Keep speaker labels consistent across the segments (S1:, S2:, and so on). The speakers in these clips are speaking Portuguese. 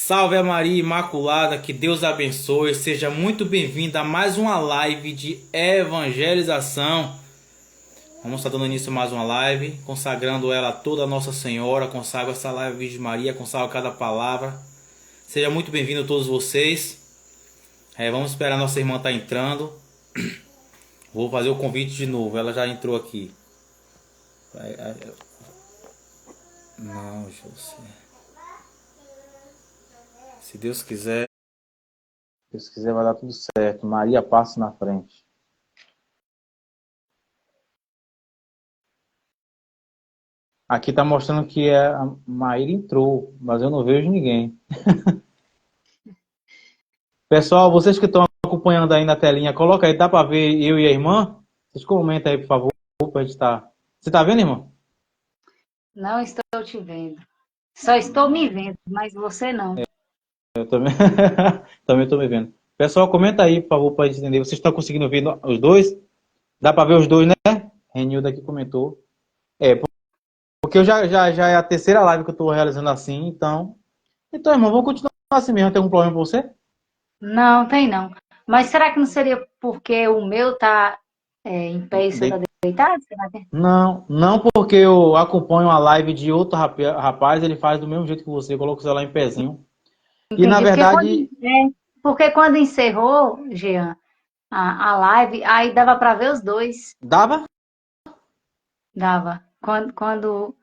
S1: Salve a Maria Imaculada, que Deus abençoe. Seja muito bem-vinda a mais uma live de evangelização. Vamos estar dando início a mais uma live, consagrando ela a toda a Nossa Senhora. Consagro essa live à Virgem Maria, consagro cada palavra. Seja muito bem-vindo todos vocês. Vamos esperar a nossa irmã estar entrando. Vou fazer o convite de novo, ela já entrou aqui. Não, José. Se Deus quiser, vai dar tudo certo. Maria passa na frente. Aqui tá mostrando que a Maíra entrou, mas eu não vejo ninguém. Pessoal, vocês que estão acompanhando aí na telinha, coloca aí, dá para ver eu e a irmã? Vocês comentem aí, por favor, pra gente estar. Você tá vendo, irmã?
S2: Não estou te vendo. Só estou me vendo, mas você não.
S1: Eu também também estou me vendo. Pessoal, comenta aí, por favor, para gente entender. Vocês estão conseguindo ver os dois? Dá para ver os dois, né? Renilda aqui comentou. Porque eu já é a terceira live que eu estou realizando assim, então. Então, irmão, vamos continuar assim mesmo. Tem algum problema com você?
S2: Não, tem não. Mas será que não seria porque o meu tá em pé e o seu tá deitado? Será que...
S1: Não porque eu acompanho a live de outro rapaz, ele faz do mesmo jeito que você, coloca o celular em pezinho. E na
S2: Entendi.
S1: verdade,
S2: Porque quando encerrou, Jean, a live, aí dava para ver os dois.
S1: dava?
S2: Dava. Quando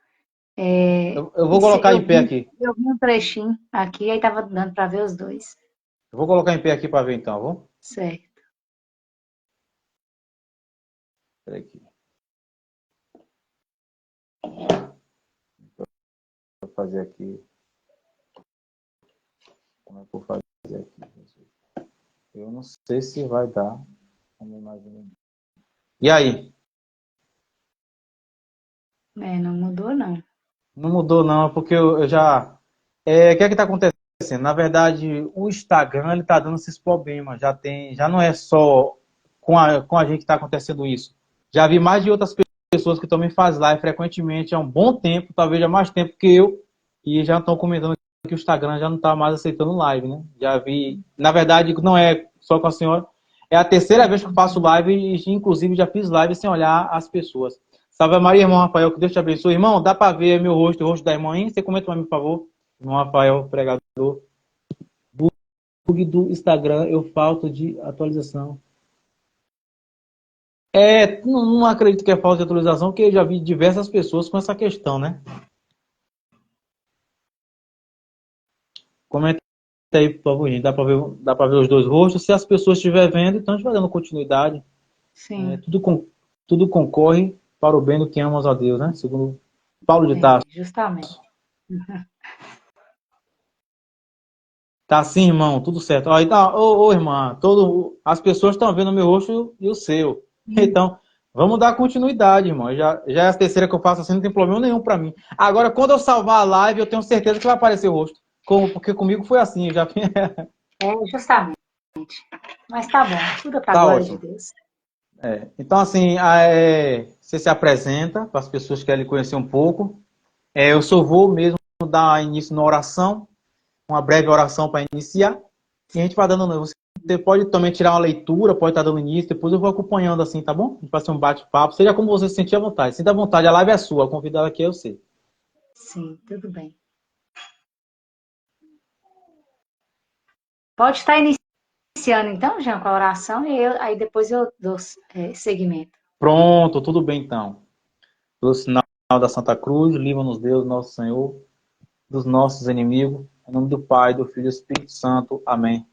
S1: Eu vou colocar em pé aqui.
S2: eu vi um trechinho aqui, aí tava dando para ver os dois.
S1: Eu vou colocar em pé aqui para ver então, vamos?
S2: Certo.
S1: Espera aqui. Vou fazer aqui. Como é que eu vou fazer aqui? Eu não sei se vai dar. Vamos imaginar. E aí?
S2: Não mudou, não.
S1: Não mudou não, porque eu já... o que é que está acontecendo? Na verdade, o Instagram ele está dando esses problemas. Já não é só com a gente que está acontecendo isso. Já vi mais de outras pessoas que também fazem live frequentemente há um bom tempo, talvez há mais tempo que eu, e já estão comentando que o Instagram já não está mais aceitando live, né? Já vi, na verdade, não é só com a senhora, é a terceira vez que eu faço live e inclusive já fiz live sem olhar as pessoas. Salve Maria, irmão Rafael, que Deus te abençoe. Irmão, dá para ver meu rosto, o rosto da irmã, hein? Você comenta para mim, por favor. Irmão Rafael, pregador. Bug do Instagram, eu falto de atualização. Não acredito que é falta de atualização, porque eu já vi diversas pessoas com essa questão, né? Comenta aí, por favor, gente. Dá para ver os dois rostos. Se as pessoas estiverem vendo, então a gente vai dando continuidade.
S2: Sim.
S1: Tudo concorre para o bem do que amamos a Deus, né? Segundo Paulo de Tarso.
S2: Justamente.
S1: Tá assim, irmão, tudo certo. Ó, então, irmã, as pessoas estão vendo o meu rosto e o seu. Então, vamos dar continuidade, irmão. Já é a terceira que eu faço assim, não tem problema nenhum para mim. Agora, quando eu salvar a live, eu tenho certeza que vai aparecer o rosto. Porque comigo foi assim, eu já
S2: Justamente. Mas tá bom, tudo para a
S1: Tá
S2: glória de
S1: ótimo.
S2: Deus.
S1: Então, assim, você se apresenta para as pessoas que querem lhe conhecer um pouco. Eu só vou mesmo dar início na oração, uma breve oração para iniciar. E a gente vai dando. Você pode também tirar uma leitura, pode estar dando início, depois eu vou acompanhando assim, tá bom? A gente vai ser um bate-papo, seja como você se sentir à vontade. Sinta à vontade, a live é sua, a convidada aqui é você.
S2: Sim, tudo bem. Pode estar iniciando então, Jean, com a oração, e aí depois eu dou seguimento.
S1: Pronto, tudo bem então. Pelo sinal da Santa Cruz, livra-nos Deus, nosso Senhor, dos nossos inimigos. Em nome do Pai, do Filho e do Espírito Santo. Amém.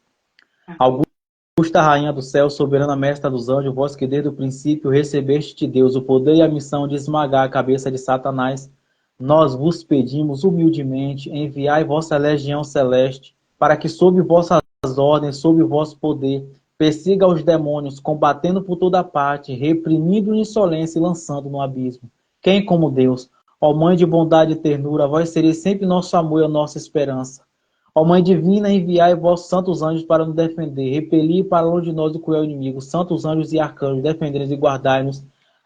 S1: Augusta Rainha do Céu, soberana mestra dos anjos, vós que desde o princípio recebeste de Deus o poder e a missão de esmagar a cabeça de Satanás, nós vos pedimos humildemente, enviai vossa legião celeste, para que sob vossas ordens, sob o vosso poder, persiga os demônios, combatendo por toda parte, reprimindo insolência e lançando no abismo. Quem como Deus? Ó Mãe de bondade e ternura, vós sereis sempre nosso amor e a nossa esperança. Ó Mãe Divina, enviai vossos santos anjos para nos defender, repelir para longe de nós o cruel inimigo, santos anjos e arcanjos, defendei-nos e guardai-nos.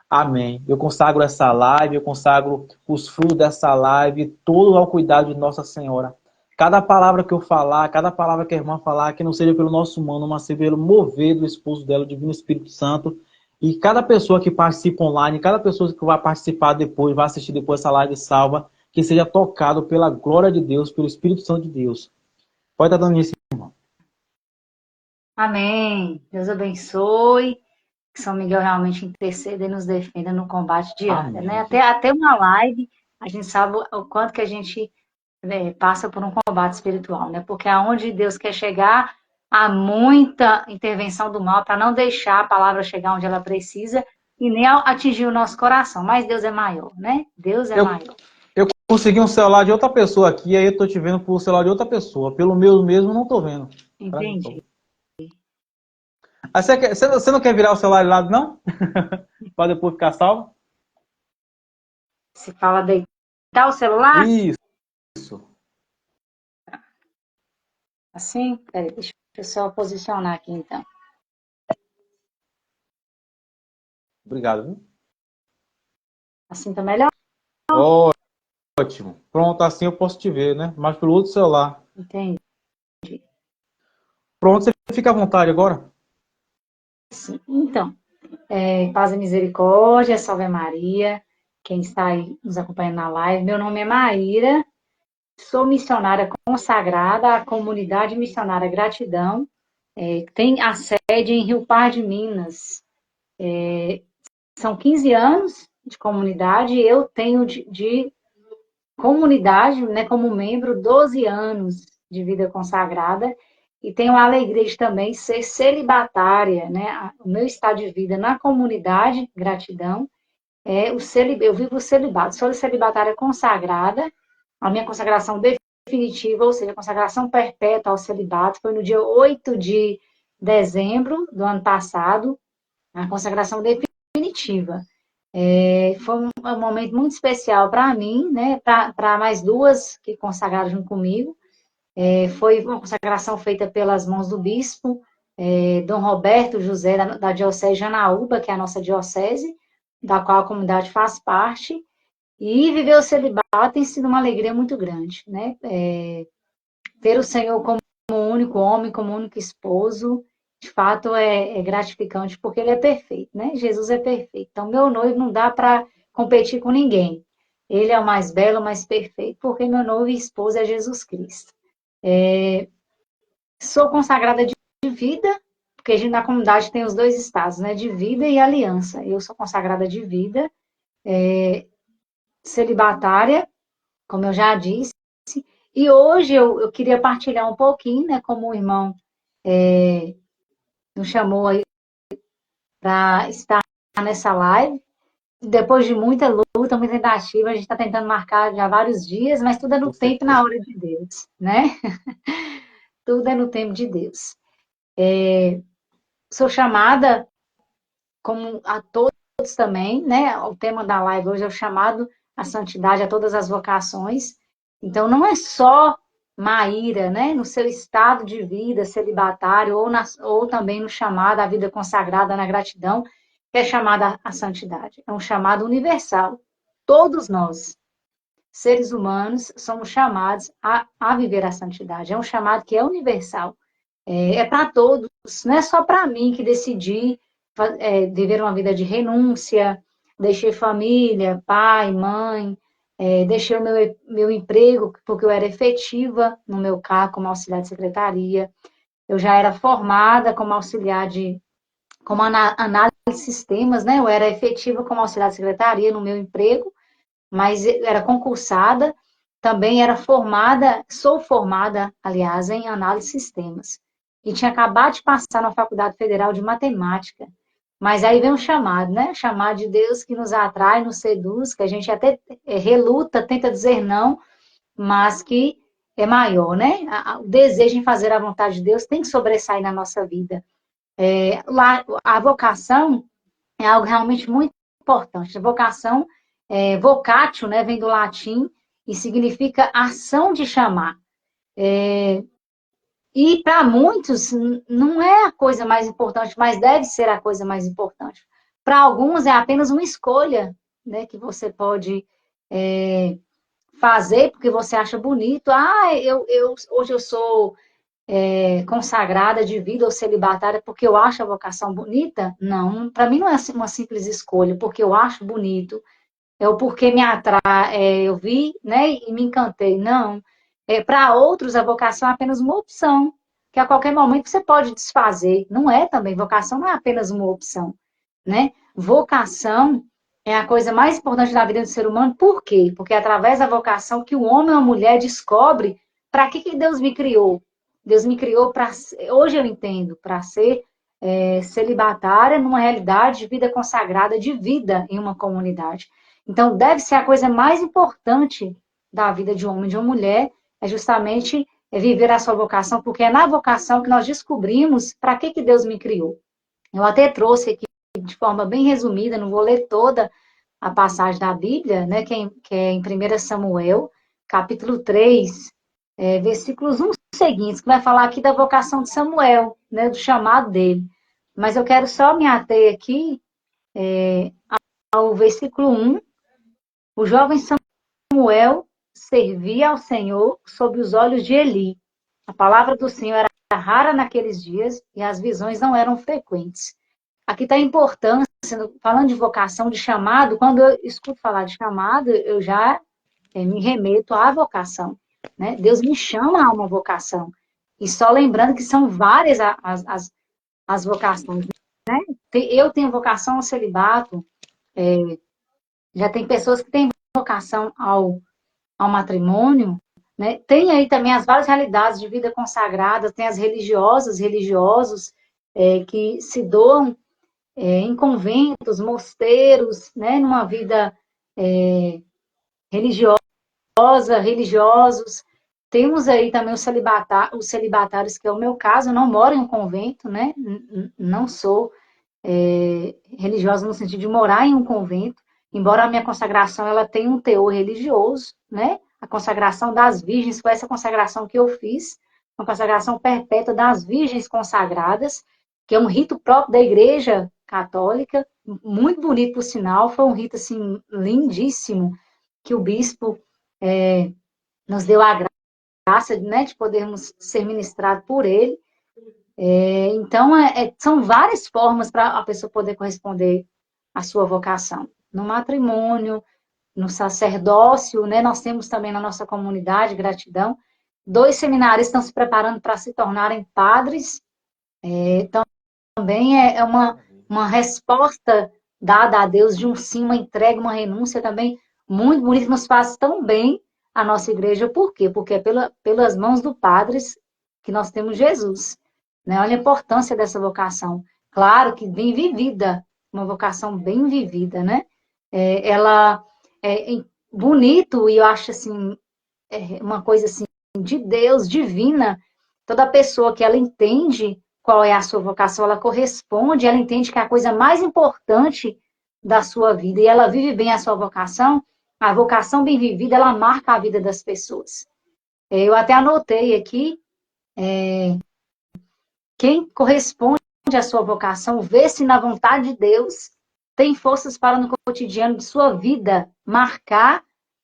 S1: Amém. Eu consagro essa live, eu consagro os frutos dessa live, todo ao cuidado de Nossa Senhora. Cada palavra que eu falar, cada palavra que a irmã falar, que não seja pelo nosso humano, mas seja pelo mover do esposo dela, o Divino Espírito Santo. E cada pessoa que participa online, cada pessoa que vai participar depois, vai assistir depois essa live salva, que seja tocado pela glória de Deus, pelo Espírito Santo de Deus. Pode estar dando isso, irmão.
S2: Amém. Deus abençoe. Que São Miguel realmente interceda e nos defenda no combate diário,
S1: Amém.
S2: né? Até uma live, a gente sabe o quanto que a gente passa por um combate espiritual, né? Porque aonde Deus quer chegar, há muita intervenção do mal para não deixar a palavra chegar onde ela precisa e nem atingir o nosso coração. Mas Deus é maior, né? Deus é maior.
S1: Eu consegui um celular de outra pessoa aqui, aí eu tô te vendo por celular de outra pessoa. Pelo meu mesmo, não tô vendo.
S2: Entendi.
S1: Aí você não quer virar o celular de lado, não? Para depois ficar salvo?
S2: Se fala deitar o celular?
S1: Isso.
S2: Assim? Peraí, deixa eu só posicionar aqui, então.
S1: Obrigado, viu?
S2: Assim tá melhor?
S1: Ótimo. Pronto, assim eu posso te ver, né? Mas pelo outro celular.
S2: Entendi.
S1: Pronto, você fica à vontade agora.
S2: Sim. Então, paz e misericórdia, salve Maria, quem está aí nos acompanhando na live. Meu nome é Maíra, sou missionária consagrada à comunidade missionária Gratidão, que tem a sede em Rio Pardo de Minas. São 15 anos de comunidade, eu tenho de comunidade, né, como membro, 12 anos de vida consagrada, e tenho a alegria de também ser celibatária, né? O meu estado de vida na comunidade, gratidão, eu vivo o celibato, sou celibatária consagrada, a minha consagração definitiva, ou seja, a consagração perpétua ao celibato, foi no dia 8 de dezembro do ano passado, a consagração definitiva. Foi um momento muito especial para mim, né? Para mais duas que consagraram junto comigo. Foi uma consagração feita pelas mãos do bispo, Dom Roberto José, da Diocese de Anaúba, que é a nossa diocese, da qual a comunidade faz parte. E viver o celibato tem sido uma alegria muito grande, né? Ter o Senhor como único homem, como único esposo, de fato é gratificante, porque ele é perfeito, né? Jesus é perfeito. Então, meu noivo não dá para competir com ninguém. Ele é o mais belo, o mais perfeito, porque meu noivo e esposo é Jesus Cristo. Sou consagrada de vida, porque a gente na comunidade tem os dois estados, né? De vida e aliança. Eu sou consagrada de vida, celibatária, como eu já disse. E hoje eu queria partilhar um pouquinho, né? Como o irmão nos chamou aí para estar nessa live. Depois de muita luta, muita tentativa, a gente está tentando marcar já vários dias, mas tudo é no tempo e na hora de Deus, né? Tudo é no tempo de Deus. Sou chamada, como a todos também, né? O tema da live hoje é o chamado à santidade a todas as vocações. Então, não é só Maíra, né? No seu estado de vida celibatário ou também no chamado à vida consagrada na gratidão, que é chamada à santidade. É um chamado universal. Todos nós, seres humanos, somos chamados a viver a santidade. É um chamado que é universal. É para todos, não é só para mim que decidi viver uma vida de renúncia, deixei família, pai, mãe, deixei o meu emprego, porque eu era efetiva no meu cargo como auxiliar de secretaria, eu já era formada como auxiliar como análise de sistemas, né? Eu era efetiva como auxiliar de secretaria no meu emprego, mas era concursada, também era formada, sou formada, aliás, em análise de sistemas. E tinha acabado de passar na Faculdade Federal de Matemática. Mas aí vem um chamado, né? Chamado de Deus que nos atrai, nos seduz, que a gente até reluta, tenta dizer não, mas que é maior, né? O desejo em fazer a vontade de Deus tem que sobressair na nossa vida. A vocação é algo realmente muito importante. A vocação, vocatio, né, vem do latim e significa ação de chamar. E para muitos não é a coisa mais importante, mas deve ser a coisa mais importante. Para alguns é apenas uma escolha, né, que você pode fazer porque você acha bonito. Ah, hoje eu sou consagrada de vida ou celibatária porque eu acho a vocação bonita. Não, para mim não é uma simples escolha, porque eu acho bonito, é o porque me atrai, eu vi, né, e me encantei. Não. Para outros, a vocação é apenas uma opção, que a qualquer momento você pode desfazer. Não é também, vocação não é apenas uma opção, né? Vocação é a coisa mais importante da vida do ser humano. Por quê? Porque é através da vocação que o homem ou a mulher descobre para que Deus me criou. Deus me criou para, hoje eu entendo, para ser celibatária numa realidade de vida consagrada, de vida em uma comunidade. Então, deve ser a coisa mais importante da vida de um homem e de uma mulher, é justamente viver a sua vocação, porque é na vocação que nós descobrimos para que Deus me criou. Eu até trouxe aqui de forma bem resumida, não vou ler toda a passagem da Bíblia, né, que é em 1 Samuel, capítulo 3, versículos 1 seguintes, que vai falar aqui da vocação de Samuel, né, do chamado dele. Mas eu quero só me ater aqui ao versículo 1. O jovem Samuel servia ao Senhor sob os olhos de Eli. A palavra do Senhor era rara naqueles dias e as visões não eram frequentes. Aqui está a importância, falando de vocação, de chamado, quando eu escuto falar de chamado, eu já me remeto à vocação. Né? Deus me chama a uma vocação. E só lembrando que são várias as vocações. Né? Eu tenho vocação ao celibato, já tem pessoas que têm vocação ao matrimônio, né? Tem aí também as várias realidades de vida consagrada, tem as religiosas, religiosos que se doam em conventos, mosteiros, né? Numa vida religiosa, religiosos. Temos aí também os celibatários, que é o meu caso, eu não moro em um convento, né? Não sou religiosa no sentido de morar em um convento, embora a minha consagração ela tenha um teor religioso, né? A consagração das virgens foi essa consagração que eu fiz, uma consagração perpétua das virgens consagradas, que é um rito próprio da Igreja Católica, muito bonito por sinal, foi um rito assim lindíssimo que o bispo nos deu a graça, né, de podermos ser ministrados por ele. Então, são várias formas para a pessoa poder corresponder à sua vocação. No matrimônio, no sacerdócio, né? Nós temos também na nossa comunidade, gratidão, 2 seminários estão se preparando para se tornarem padres. Então, também é uma resposta dada a Deus de um sim, uma entrega, uma renúncia também muito bonita, que nos faz tão bem a nossa igreja. Por quê? Porque é pelas mãos do padres que nós temos Jesus. Né? Olha a importância dessa vocação. Claro que bem vivida, uma vocação bem vivida, né? Ela é bonito e eu acho assim, uma coisa assim de Deus, divina. Toda pessoa que ela entende qual é a sua vocação, ela corresponde, ela entende que é a coisa mais importante da sua vida e ela vive bem a sua vocação, a vocação bem vivida, ela marca a vida das pessoas. Eu até anotei aqui, quem corresponde à sua vocação, vê-se na vontade de Deus, tem forças para no cotidiano de sua vida marcar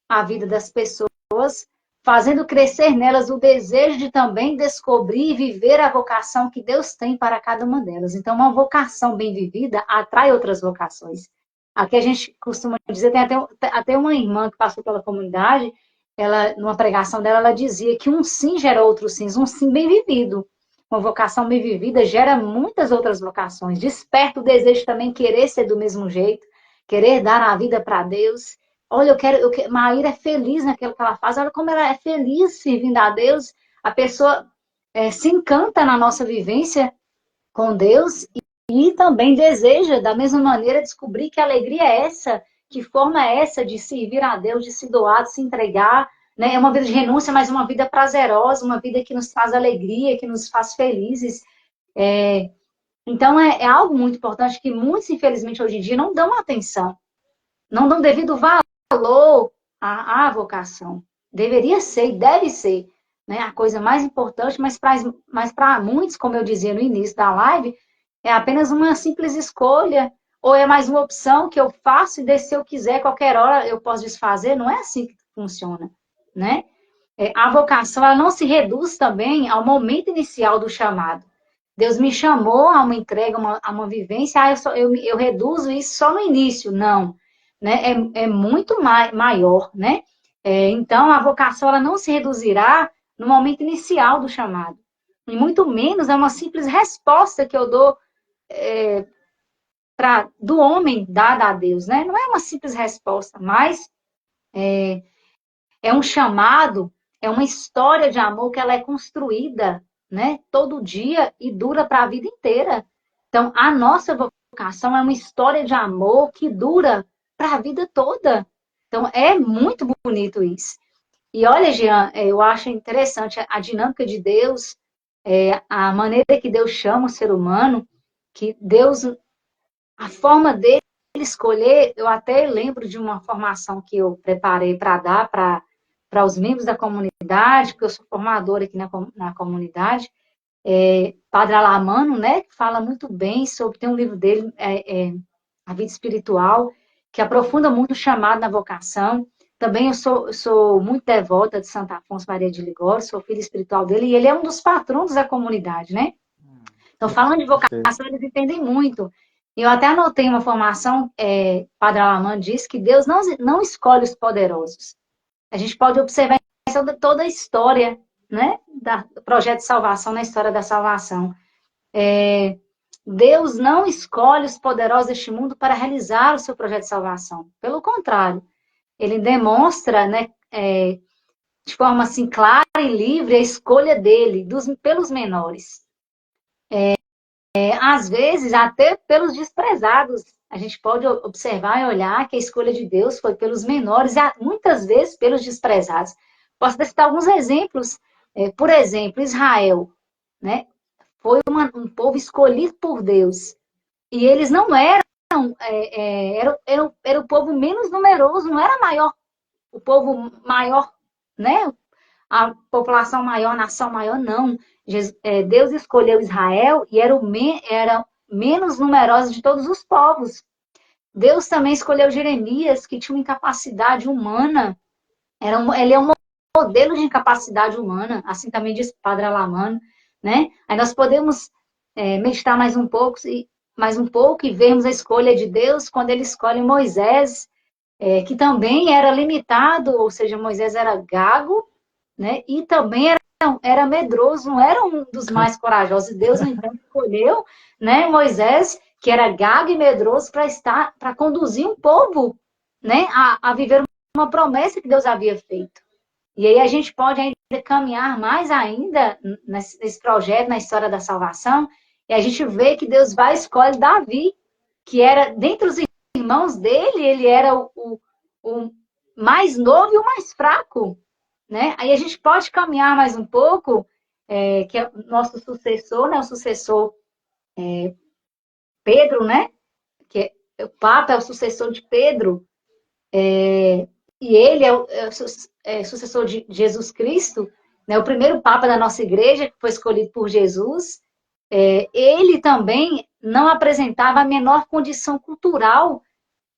S2: a vida das pessoas, fazendo crescer nelas o desejo de também descobrir e viver a vocação que Deus tem para cada uma delas. Então, uma vocação bem vivida atrai outras vocações. Aqui a gente costuma dizer, tem até uma irmã que passou pela comunidade, ela, numa pregação dela, ela dizia que um sim gera outros sims, um sim bem vivido. Uma vocação bem vivida gera muitas outras vocações. Desperta o desejo também querer ser do mesmo jeito, querer dar a vida para Deus. Olha, Maíra é feliz naquilo que ela faz. Olha como ela é feliz servindo a Deus. A pessoa se encanta na nossa vivência com Deus e também deseja, da mesma maneira, descobrir que alegria é essa, que forma é essa de servir a Deus, de se doar, de se entregar. Né? É uma vida de renúncia, mas uma vida prazerosa, uma vida que nos faz alegria, que nos faz felizes. Então, é algo muito importante que muitos, infelizmente, hoje em dia não dão atenção, não dão devido valor à vocação. Deveria ser e deve ser, né, a coisa mais importante, mas para muitos, como eu dizia no início da live, é apenas uma simples escolha, ou é mais uma opção que eu faço e se eu quiser, qualquer hora eu posso desfazer. Não é assim que funciona. né? A vocação, ela não se reduz também ao momento inicial do chamado. Deus me chamou a uma entrega, a uma vivência, eu reduzo isso só no início. Não, né? É muito maior, né? Então, a vocação, ela não se reduzirá no momento inicial do chamado. E muito menos é uma simples resposta que eu dou do homem dada a Deus, né? Não é uma simples resposta, mas é um chamado, é uma história de amor que ela é construída, né? Todo dia e dura para a vida inteira. Então, a nossa vocação é uma história de amor que dura para a vida toda. Então, é muito bonito isso. E olha, Jean, eu acho interessante a dinâmica de Deus, a maneira que Deus chama o ser humano, que Deus, a forma dele escolher, eu até lembro de uma formação que eu preparei para dar para os membros da comunidade, porque eu sou formadora aqui na comunidade, Padre Alamano, né, que fala muito bem sobre, tem um livro dele, A Vida Espiritual, que aprofunda muito o chamado na vocação. Também eu sou muito devota de Santo Afonso Maria de Ligório, sou filha espiritual dele, e ele é um dos patronos da comunidade, né? Então, falando de vocação, eles entendem muito. Eu até anotei uma formação, Padre Alamano diz que Deus não escolhe os poderosos. A gente pode observar toda a história, né, do projeto de salvação, na história da salvação. Deus não escolhe os poderosos deste mundo para realizar o seu projeto de salvação. Pelo contrário, ele demonstra, né, de forma assim clara e livre a escolha dele pelos menores. Às vezes, até pelos desprezados. A gente pode observar e olhar que a escolha de Deus foi pelos menores e muitas vezes pelos desprezados. Posso citar alguns exemplos. Por exemplo, Israel, né, foi um povo escolhido por Deus. E eles não eram, era o povo menos numeroso, não era maior, o povo maior, né? A população maior, a nação maior, não. Deus escolheu Israel e era menos numerosa de todos os povos. Deus também escolheu Jeremias, que tinha uma incapacidade humana. Ele é um modelo de incapacidade humana, assim também diz Padre Alamano, né? Aí nós podemos meditar mais um pouco e vermos a escolha de Deus quando ele escolhe Moisés, que também era limitado, ou seja, Moisés era gago, né? E também era medroso, não era um dos mais corajosos. Deus, então, escolheu, né, Moisés, que era gago e medroso, para conduzir um povo, né, a viver uma promessa que Deus havia feito. E aí a gente pode ainda caminhar mais ainda nesse projeto, na história da salvação, e a gente vê que Deus vai escolher Davi, que era, dentre os irmãos dele, ele era o mais novo e o mais fraco, né? Aí a gente pode caminhar mais um pouco, que é o nosso sucessor, né? O sucessor Pedro, né? Que o Papa é o sucessor de Pedro, e ele é o sucessor de Jesus Cristo, né? O primeiro Papa da nossa igreja, que foi escolhido por Jesus. Ele também não apresentava a menor condição cultural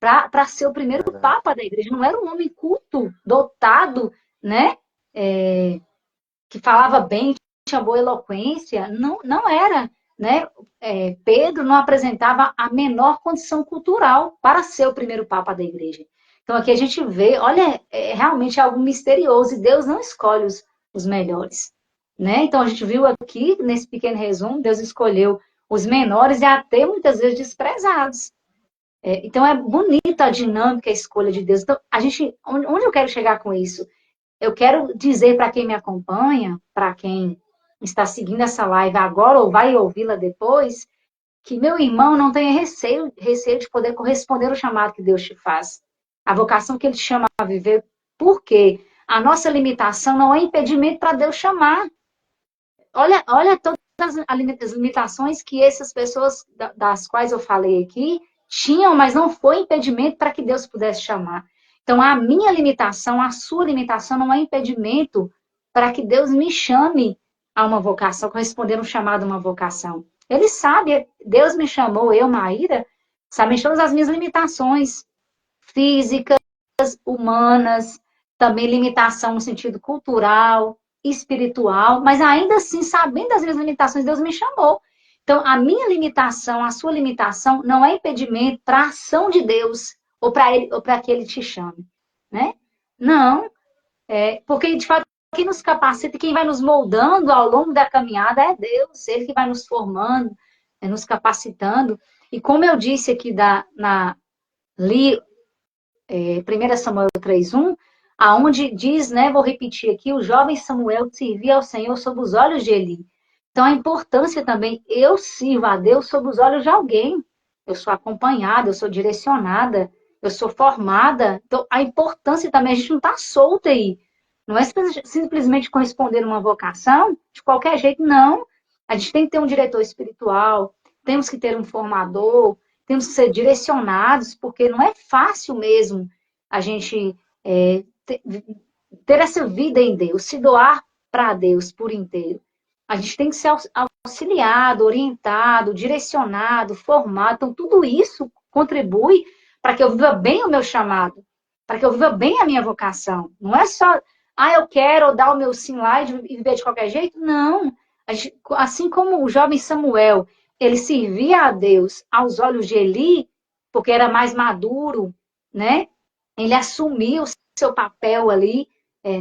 S2: para ser o primeiro Papa da igreja. Não era um homem culto, dotado, né? Que falava bem, tinha boa eloquência. Não era, né? Pedro não apresentava a menor condição cultural para ser o primeiro Papa da igreja. Então, aqui a gente vê, olha, realmente algo misterioso, e Deus não escolhe os melhores, né? Então, a gente viu aqui, nesse pequeno resumo, Deus escolheu os menores e até muitas vezes desprezados. Então, é bonita a dinâmica, a escolha de Deus. Então, onde eu quero chegar com isso? Eu quero dizer para quem me acompanha, para quem está seguindo essa live agora ou vai ouvi-la depois, que meu irmão não tenha receio de poder corresponder ao chamado que Deus te faz. A vocação que ele te chama a viver, porque a nossa limitação não é impedimento para Deus chamar. Olha todas as limitações que essas pessoas das quais eu falei aqui tinham, mas não foi impedimento para que Deus pudesse chamar. Então, a minha limitação, a sua limitação não é impedimento para que Deus me chame a uma vocação, corresponder um chamado a uma vocação. Ele sabe, Deus me chamou, eu, Maíra, sabe todas as minhas limitações físicas, humanas, também limitação no sentido cultural, espiritual, mas ainda assim, sabendo das minhas limitações, Deus me chamou. Então, a minha limitação, a sua limitação, não é impedimento para a ação de Deus, ou para ele, ou para que ele te chame, né? Não, porque de fato quem nos capacita, quem vai nos moldando ao longo da caminhada é Deus, Ele que vai nos formando, nos capacitando. E como eu disse aqui li 1 Samuel 3:1, aonde diz, né, vou repetir aqui, o jovem Samuel servia ao Senhor sob os olhos de Eli. Então a importância também, eu sirvo a Deus sob os olhos de alguém. Eu sou acompanhada, eu sou direcionada, eu sou formada. Então a importância também, a gente não está solta aí. Não é simplesmente corresponder a uma vocação de qualquer jeito, não. A gente tem que ter um diretor espiritual, temos que ter um formador, temos que ser direcionados, porque não é fácil mesmo a gente ter essa vida em Deus, se doar para Deus por inteiro. A gente tem que ser auxiliado, orientado, direcionado, formado. Então, tudo isso contribui para que eu viva bem o meu chamado, para que eu viva bem a minha vocação. Não é só, eu quero dar o meu sim lá e viver de qualquer jeito. Não. Assim como o jovem Samuel, ele servia a Deus aos olhos de Eli, porque era mais maduro, né? Ele assumiu o seu papel ali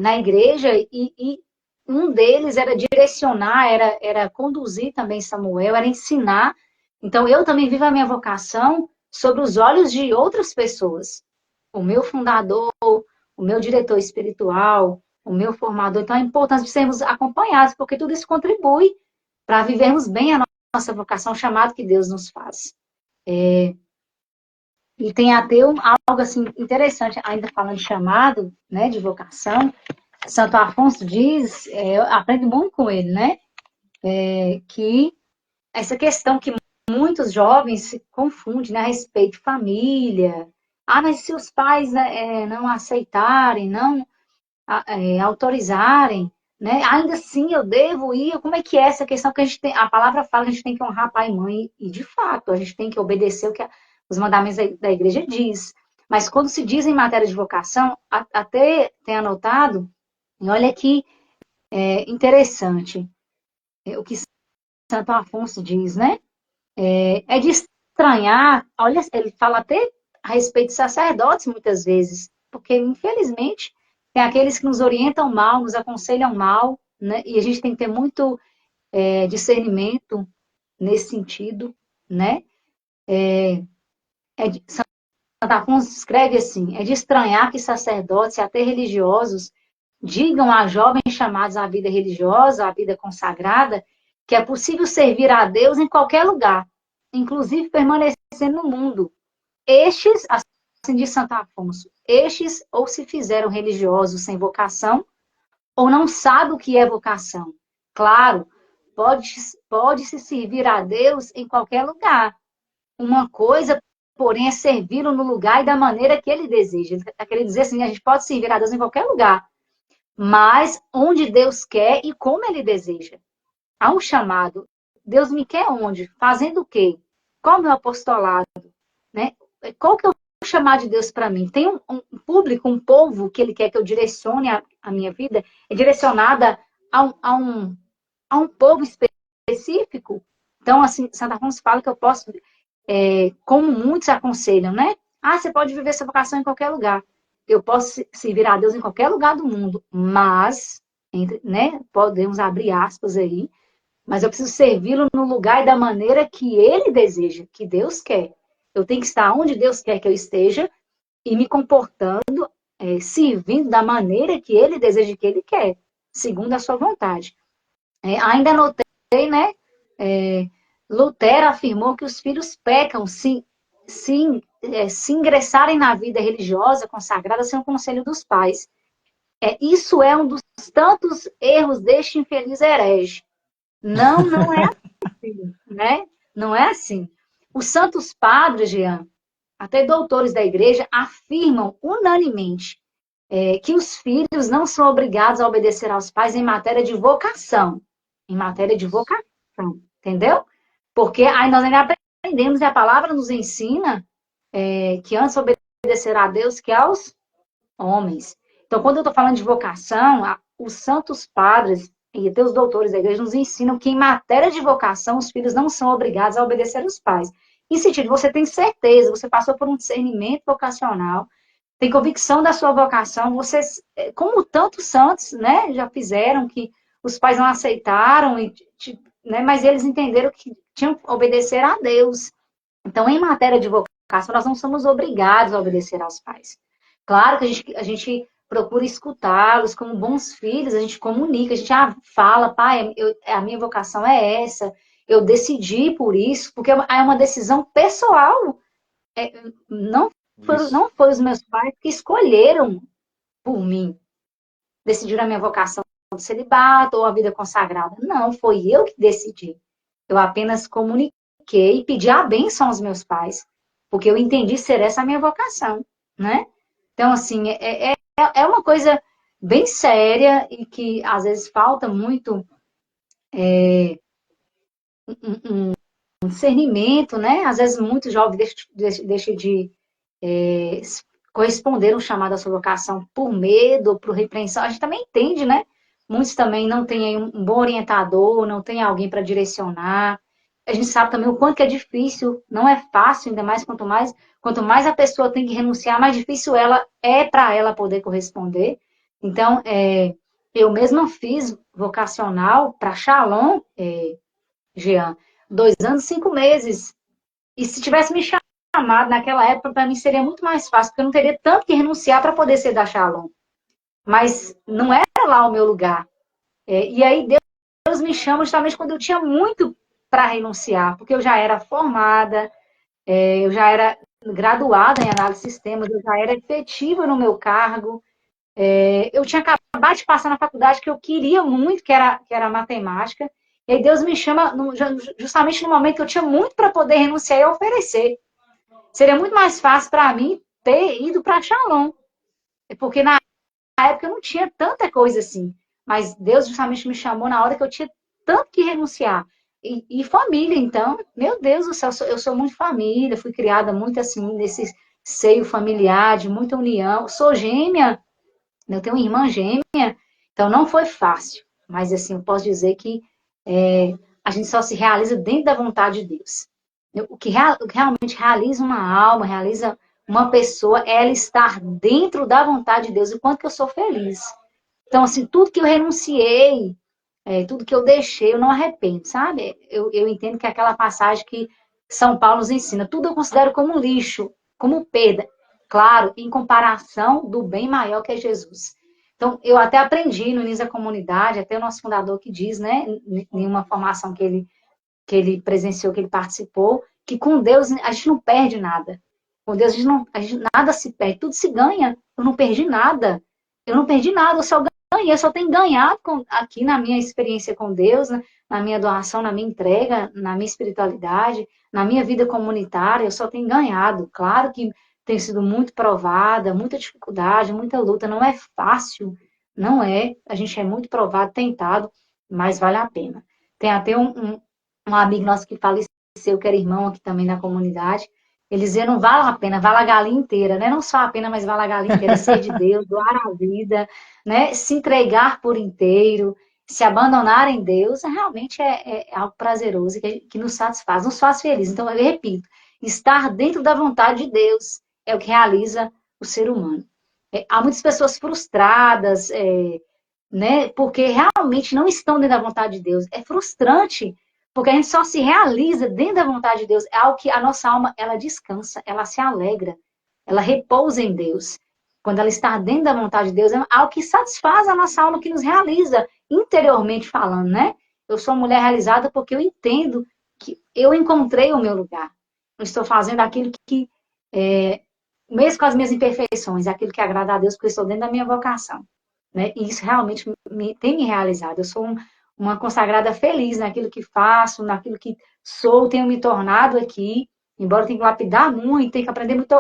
S2: na igreja e um deles era direcionar, era conduzir também Samuel, era ensinar. Então, eu também vivo a minha vocação sobre os olhos de outras pessoas. O meu fundador, o meu diretor espiritual, o meu formador. Então, é importante sermos acompanhados, porque tudo isso contribui para vivermos bem a nossa vocação, o chamado que Deus nos faz. E tem até algo assim interessante, ainda falando de chamado, né, de vocação. Santo Afonso diz, eu aprendo muito com ele, né, que essa questão que muitos jovens se confundem, né, a respeito de família. Mas se os pais não aceitarem, não autorizarem, né, ainda assim eu devo ir. Como é que é essa questão que a palavra fala que a gente tem que honrar pai e mãe, e de fato a gente tem que obedecer o que os mandamentos da igreja diz. Mas quando se diz em matéria de vocação, até tem anotado, e olha que interessante o que Santo Afonso diz, né? É de estranhar, olha, ele fala até a respeito de sacerdotes muitas vezes, porque infelizmente tem aqueles que nos orientam mal, nos aconselham mal, né? E a gente tem que ter muito discernimento nesse sentido, né? Santo Afonso escreve assim, é de estranhar que sacerdotes e até religiosos digam a jovens chamados à vida religiosa, à vida consagrada, que é possível servir a Deus em qualquer lugar, inclusive permanecendo no mundo. Estes, assim diz Santo Afonso, estes ou se fizeram religiosos sem vocação, ou não sabem o que é vocação. Claro, pode-se servir a Deus em qualquer lugar. Uma coisa, porém, é servi-lo no lugar e da maneira que ele deseja. Ele está querendo dizer assim, a gente pode servir a Deus em qualquer lugar, mas onde Deus quer e como ele deseja. Há um chamado. Deus me quer onde? Fazendo o quê? Qual é o meu apostolado? Né? Qual que é o chamado de Deus para mim? Tem um público, um povo que ele quer que eu direcione a minha vida? É direcionada a um povo específico? Então, assim, Santo Afonso fala que eu posso, como muitos aconselham, né? Você pode viver essa vocação em qualquer lugar. Eu posso servir a Deus em qualquer lugar do mundo, mas, né, podemos abrir aspas aí, mas eu preciso servi-lo no lugar e da maneira que ele deseja, que Deus quer. Eu tenho que estar onde Deus quer que eu esteja e me comportando, servindo da maneira que ele deseja, que ele quer, segundo a sua vontade. Ainda notei, né? Lutero afirmou que os filhos pecam se ingressarem na vida religiosa consagrada sem o conselho dos pais. Isso é um dos tantos erros deste infeliz herege. Não é assim, né? Não é assim. Os santos padres, Jean, até doutores da igreja, afirmam unanimemente que os filhos não são obrigados a obedecer aos pais em matéria de vocação. Em matéria de vocação, entendeu? Porque aí nós ainda aprendemos, e a palavra nos ensina que antes obedecer a Deus que aos homens. Então, quando eu estou falando de vocação, os santos padres e até os doutores da igreja nos ensinam que, em matéria de vocação, os filhos não são obrigados a obedecer aos pais. Em sentido, você tem certeza, você passou por um discernimento vocacional, tem convicção da sua vocação, vocês, como tantos santos, né, já fizeram, que os pais não aceitaram, né, mas eles entenderam que tinham que obedecer a Deus. Então, em matéria de vocação, nós não somos obrigados a obedecer aos pais. Claro que a gente procura escutá-los como bons filhos, a gente comunica, a gente fala, pai, a minha vocação é essa, eu decidi por isso, porque é uma decisão pessoal. Não
S1: Isso.
S2: não foram os meus pais que escolheram por mim, decidiram a minha vocação do celibato ou a vida consagrada. Não, foi eu que decidi. Eu apenas comuniquei e pedi a bênção aos meus pais, porque eu entendi ser essa a minha vocação, né? Então, assim, é uma coisa bem séria e que às vezes falta muito um discernimento, né? Às vezes muitos jovens deixam de corresponder um chamado à sua vocação por medo, por repreensão. A gente também entende, né? Muitos também não têm um bom orientador, não tem alguém para direcionar. A gente sabe também o quanto que é difícil, não é fácil, ainda mais quanto mais a pessoa tem que renunciar, mais difícil ela é para ela poder corresponder. Então, eu mesma fiz vocacional para Shalom, Jean, 2 anos e 5 meses. E se tivesse me chamado naquela época, para mim seria muito mais fácil, porque eu não teria tanto que renunciar para poder ser da Shalom. Mas não era lá o meu lugar. E aí Deus me chama justamente quando eu tinha muito para renunciar, porque eu já era formada, eu já era graduada em análise de sistemas, eu já era efetiva no meu cargo, eu tinha acabado de passar na faculdade que eu queria muito, que era matemática, e aí Deus me chama justamente no momento que eu tinha muito para poder renunciar e oferecer. Seria muito mais fácil para mim ter ido para Shalom, porque na época eu não tinha tanta coisa assim. Mas Deus justamente me chamou na hora que eu tinha tanto que renunciar. E família, então, meu Deus do céu, eu sou muito família, fui criada muito assim, nesse seio familiar, de muita união. Sou gêmea, eu tenho uma irmã gêmea, então não foi fácil. Mas assim, eu posso dizer que a gente só se realiza dentro da vontade de Deus. O que realmente realiza uma alma, realiza uma pessoa, é ela estar dentro da vontade de Deus. E quanto que eu sou feliz. Então, assim, tudo que eu renunciei, tudo que eu deixei, eu não arrependo, sabe? Eu entendo que é aquela passagem que São Paulo nos ensina, tudo eu considero como lixo, como perda. Claro, em comparação do bem maior que é Jesus. Então, eu até aprendi no início da comunidade, até o nosso fundador que diz, né, em uma formação que ele presenciou, que ele participou, que com Deus a gente não perde nada. Com Deus nada se perde, tudo se ganha. Eu não perdi nada. Eu não perdi nada, eu só ganhei, eu só tenho ganhado aqui na minha experiência com Deus, né, na minha doação, na minha entrega, na minha espiritualidade, na minha vida comunitária, eu só tenho ganhado. Claro que tem sido muito provada, muita dificuldade, muita luta, não é fácil, não é. A gente é muito provado, tentado, mas vale a pena. Tem até um amigo nosso que faleceu, que era irmão aqui também na comunidade, ele dizia, não vale a pena, vale a galinha inteira, né? Não só a pena, mas vale a galinha inteira, ser de Deus, doar a vida, né? Se entregar por inteiro, se abandonar em Deus, realmente é algo prazeroso que nos satisfaz, nos faz felizes. Então, eu repito, estar dentro da vontade de Deus é o que realiza o ser humano. Há muitas pessoas frustradas, né? Porque realmente não estão dentro da vontade de Deus. É frustrante, porque a gente só se realiza dentro da vontade de Deus. É algo que a nossa alma, ela descansa, ela se alegra, ela repousa em Deus. Quando ela está dentro da vontade de Deus, é algo que satisfaz a nossa alma, que nos realiza, interiormente falando, né? Eu sou uma mulher realizada porque eu entendo que eu encontrei o meu lugar. Eu estou fazendo aquilo que, mesmo com as minhas imperfeições, aquilo que agrada a Deus, porque eu estou dentro da minha vocação. Né? E isso realmente tem me realizado. Eu sou uma consagrada feliz naquilo que faço, naquilo que sou, tenho me tornado aqui, embora eu tenha que lapidar muito, tenha que aprender muito,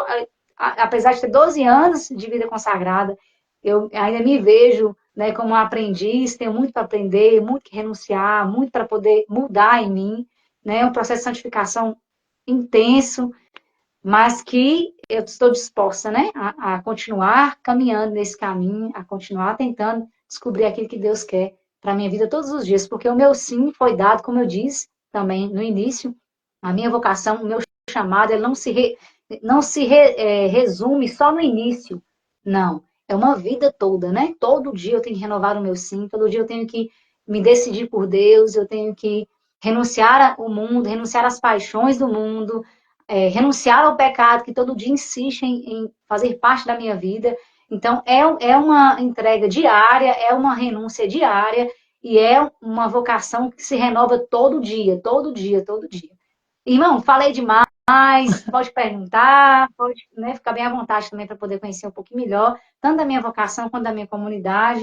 S2: apesar de ter 12 anos de vida consagrada, eu ainda me vejo, né, como um aprendiz, tenho muito para aprender, muito que renunciar, muito para poder mudar em mim, né, um processo de santificação intenso, mas que eu estou disposta, né, a continuar caminhando nesse caminho, a continuar tentando descobrir aquilo que Deus quer para a minha vida todos os dias, porque o meu sim foi dado, como eu disse também no início, a minha vocação, o meu chamado, ele não se resume só no início, não, é uma vida toda, né? Todo dia eu tenho que renovar o meu sim, todo dia eu tenho que me decidir por Deus, eu tenho que renunciar ao mundo, renunciar às paixões do mundo, renunciar ao pecado que todo dia insiste em fazer parte da minha vida. Então, é uma entrega diária, é uma renúncia diária e é uma vocação que se renova todo dia, todo dia, todo dia. Irmão, falei demais, pode perguntar, pode, né, ficar bem à vontade também para poder conhecer um pouquinho melhor, tanto da minha vocação quanto da minha comunidade.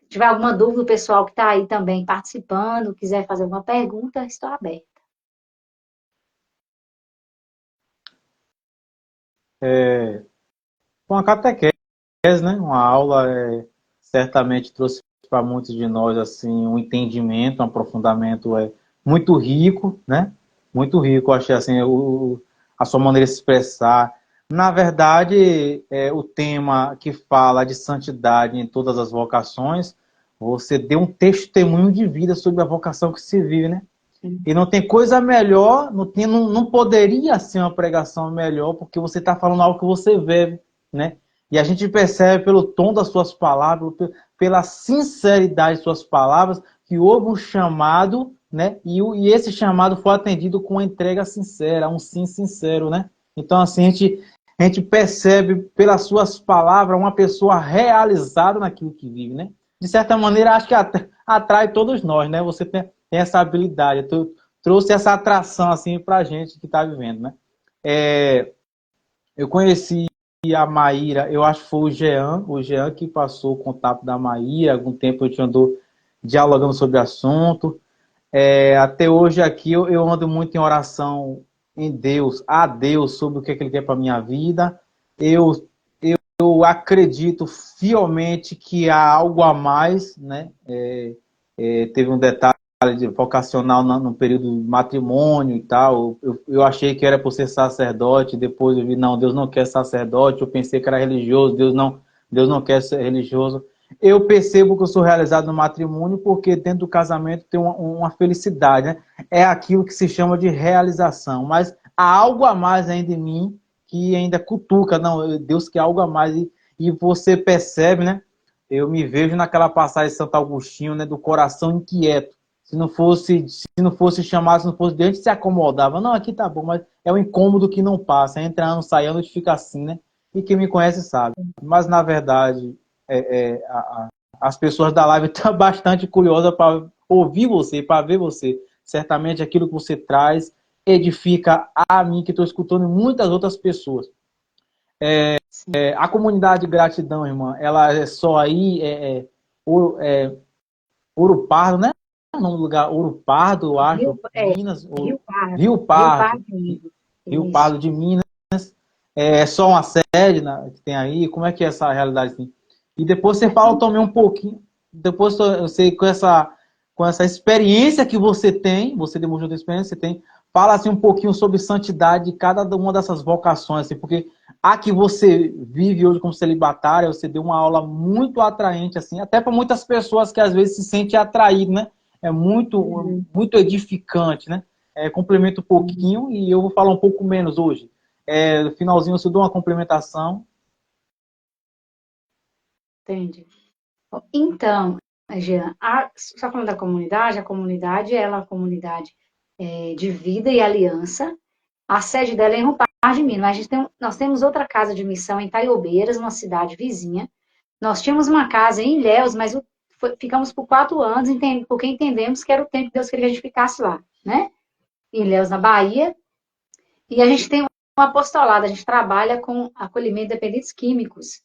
S2: Se tiver alguma dúvida, o pessoal que está aí também participando, quiser fazer alguma pergunta, estou aberta.
S1: Uma catequese, né? Uma aula certamente trouxe para muitos de nós assim um entendimento, um aprofundamento muito rico, né? Muito rico, eu achei assim a sua maneira de se expressar. Na verdade, o tema que fala de santidade em todas as vocações, você deu um testemunho de vida sobre a vocação que se vive, né? E não tem coisa melhor, não poderia ser uma pregação melhor, porque você está falando algo que você vê, né? E a gente percebe pelo tom das suas palavras, pela sinceridade de suas palavras, que houve um chamado, né? E esse chamado foi atendido com uma entrega sincera, um sim sincero, né? Então, assim, a gente percebe pelas suas palavras uma pessoa realizada naquilo que vive, né? De certa maneira, acho que atrai todos nós, né? Você tem essa habilidade, trouxe essa atração assim para a gente que está vivendo, né? Eu conheci a Maíra, eu acho que foi o Jean que passou o contato da Maíra, algum tempo a gente andou dialogando sobre o assunto. Até hoje aqui eu ando muito em oração em Deus, a Deus, sobre o que Ele quer para minha vida. Eu acredito fielmente que há algo a mais, né? Teve um detalhe vocacional no período de matrimônio e tal. Eu achei que era por ser sacerdote, depois eu vi, não, Deus não quer sacerdote, eu pensei que era religioso, Deus não quer ser religioso. Eu percebo que eu sou realizado no matrimônio porque dentro do casamento tem uma felicidade, né? É aquilo que se chama de realização, mas há algo a mais ainda em mim que ainda cutuca, não, Deus quer algo a mais, e você percebe, né? Eu me vejo naquela passagem de Santo Agostinho, né, do coração inquieto. Se não fosse chamado, se não fosse Deus, a gente se acomodava. Não, aqui tá bom, mas é um incômodo que não passa. É entrando, saindo, a gente fica assim, né? E quem me conhece sabe. Mas, na verdade, as pessoas da live estão bastante curiosas para ouvir você, para ver você. Certamente aquilo que você traz edifica a mim, que estou escutando, e muitas outras pessoas. A comunidade de gratidão, irmã, ela é só aí, Ouro Pardo, né? O nome do lugar, Ouro Pardo, eu acho, Minas,
S2: Rio Pardo.
S1: Rio
S2: Rio
S1: Pardo,
S2: Pardo, amigo.
S1: Rio
S2: Isso.
S1: Pardo de Minas. É só uma sede que tem aí? Como é que é essa realidade assim? E depois você fala também um pouquinho, depois eu sei com essa experiência que você tem, você demonstrou a experiência, você tem, fala assim um pouquinho sobre santidade de cada uma dessas vocações, assim, porque a que você vive hoje como celibatária, você deu uma aula muito atraente, assim, até para muitas pessoas que às vezes se sentem atraídas, né? É muito edificante, né? Complementa um pouquinho e eu vou falar um pouco menos hoje. No finalzinho eu dou uma complementação.
S2: Entendi. Então, Jean, só falando da comunidade, a comunidade ela é uma comunidade de vida e aliança. A sede dela é em Rio Pardo de Minas, mas nós temos outra casa de missão em Taiobeiras, uma cidade vizinha. Nós tínhamos uma casa em Ilhéus, mas ficamos por 4 anos, porque entendemos que era o tempo que Deus queria que a gente ficasse lá, né? Em Ilhéus, na Bahia. E a gente tem um apostolado, a gente trabalha com acolhimento de dependentes químicos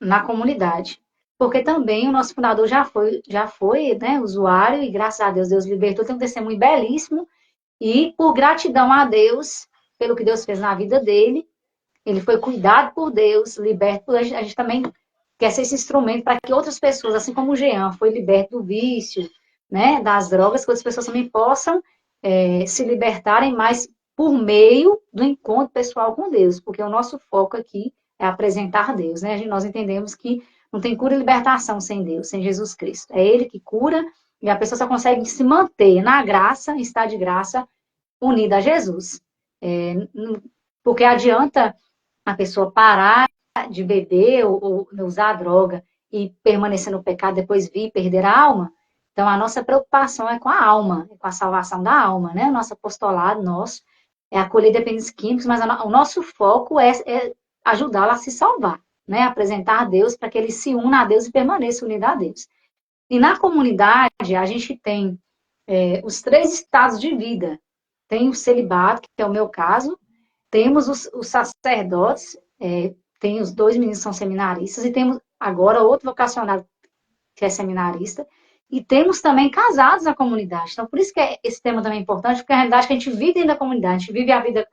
S2: na comunidade. Porque também o nosso fundador já foi, né, usuário, e graças a Deus, Deus libertou, tem um testemunho belíssimo, e por gratidão a Deus, pelo que Deus fez na vida dele, ele foi cuidado por Deus, liberto por Deus, a gente também quer ser esse instrumento para que outras pessoas, assim como o Jean foi liberto do vício, né, das drogas, que outras pessoas também possam se libertarem, mas por meio do encontro pessoal com Deus, porque o nosso foco aqui é apresentar Deus, né? Nós entendemos que não tem cura e libertação sem Deus, sem Jesus Cristo. É Ele que cura e a pessoa só consegue se manter na graça, estar de graça, unida a Jesus. Porque adianta a pessoa parar de beber ou usar a droga e permanecer no pecado, depois vir perder a alma. Então, a nossa preocupação é com a alma, é com a salvação da alma, né? O nosso apostolado, nosso, é acolher dependentes químicos, mas o nosso foco é ajudá-la a se salvar, né? Apresentar a Deus para que ele se una a Deus e permaneça unido a Deus. E na comunidade, a gente tem os 3 estados de vida. Tem o celibato, que é o meu caso, temos os sacerdotes, tem os 2 meninos que são seminaristas, e temos agora outro vocacionado que é seminarista, e temos também casados na comunidade. Então, por isso que esse tema também é importante, porque a realidade é que a gente vive dentro da comunidade, a gente vive a vida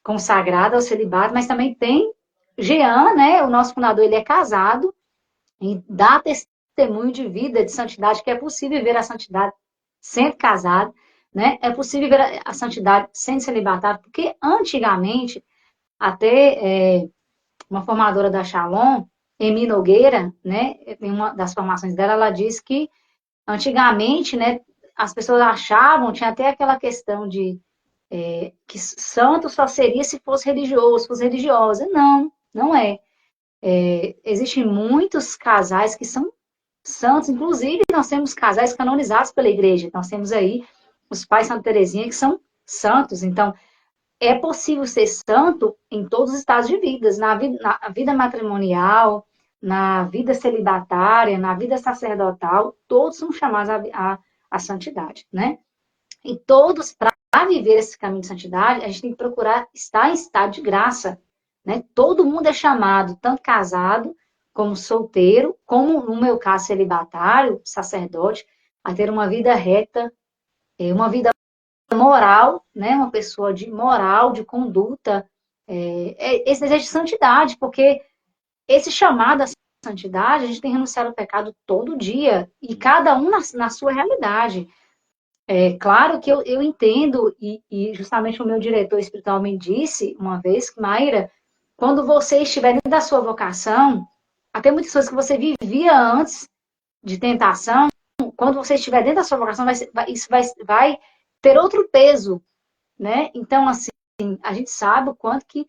S2: consagrada ao celibato, mas também tem Jean, né, o nosso fundador, ele é casado, e dá testemunho de vida, de santidade, que é possível viver a santidade sendo casado, né? É possível viver a santidade sendo celibatário, porque antigamente, até uma formadora da Shalom, Emi Nogueira, né, em uma das formações dela, ela diz que antigamente, né, as pessoas achavam, tinha até aquela questão de que santo só seria se fosse religioso, se fosse religiosa. Não, não é. Existem muitos casais que são santos, inclusive nós temos casais canonizados pela igreja. Nós temos aí os pais Santa Teresinha que são santos. Então, é possível ser santo em todos os estados de vida, na vida matrimonial, na vida celibatária, na vida sacerdotal, todos são chamados à santidade, né? E todos, para viver esse caminho de santidade, a gente tem que procurar estar em estado de graça, né? Todo mundo é chamado, tanto casado, como solteiro, como no meu caso celibatário, sacerdote, a ter uma vida reta, uma vida moral, né? Uma pessoa de moral, de conduta, esse desejo de santidade, porque esse chamado à santidade, a gente tem que renunciar ao pecado todo dia, e cada um na sua realidade. É claro que eu entendo, e justamente o meu diretor espiritual me disse uma vez, que Maíra, quando você estiver dentro da sua vocação, até muitas coisas que você vivia antes de tentação, quando você estiver dentro da sua vocação, isso vai ter outro peso, né? Então, assim, a gente sabe o quanto que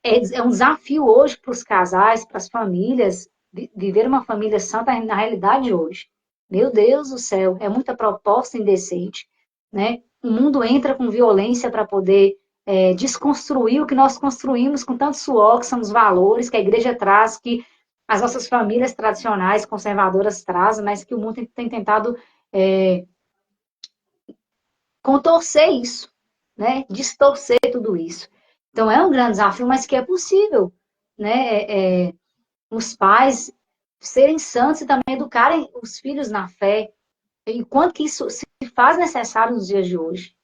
S2: é um desafio hoje para os casais, para as famílias, viver uma família santa na realidade de hoje. Meu Deus do céu, é muita proposta indecente, né? O mundo entra com violência para poder desconstruir o que nós construímos com tanto suor, que são os valores que a igreja traz, que as nossas famílias tradicionais, conservadoras trazem, mas que o mundo tem tentado contorcer isso, né? Distorcer tudo isso. Então, é um grande desafio, mas que é possível, né? Os pais serem santos e também educarem os filhos na fé, e quanto que isso se faz necessário nos dias de hoje.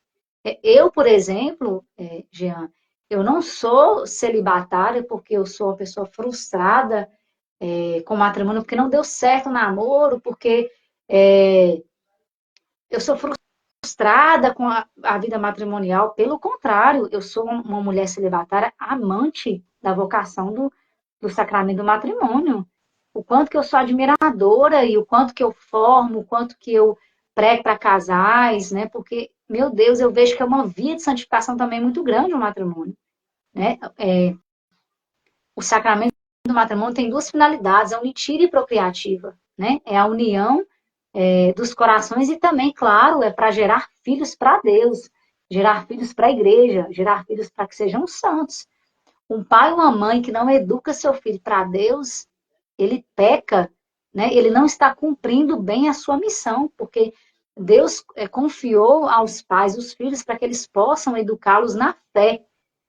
S2: Eu, por exemplo, Jean, eu não sou celibatária porque eu sou uma pessoa frustrada com o matrimônio, porque não deu certo o namoro, porque eu sou frustrada com a vida matrimonial. Pelo contrário, eu sou uma mulher celibatária amante da vocação do sacramento do matrimônio. O quanto que eu sou admiradora e o quanto que eu formo, o quanto que eu prego para casais, né? Porque, meu Deus, eu vejo que é uma via de santificação também muito grande o matrimônio, né? O sacramento do matrimônio tem 2 finalidades, a unitiva e procriativa, né? É a união dos corações e também, claro, é para gerar filhos para Deus, gerar filhos para a igreja, gerar filhos para que sejam santos. Um pai ou uma mãe que não educa seu filho para Deus, ele peca, né? Ele não está cumprindo bem a sua missão, porque Deus confiou aos pais os filhos para que eles possam educá-los na fé,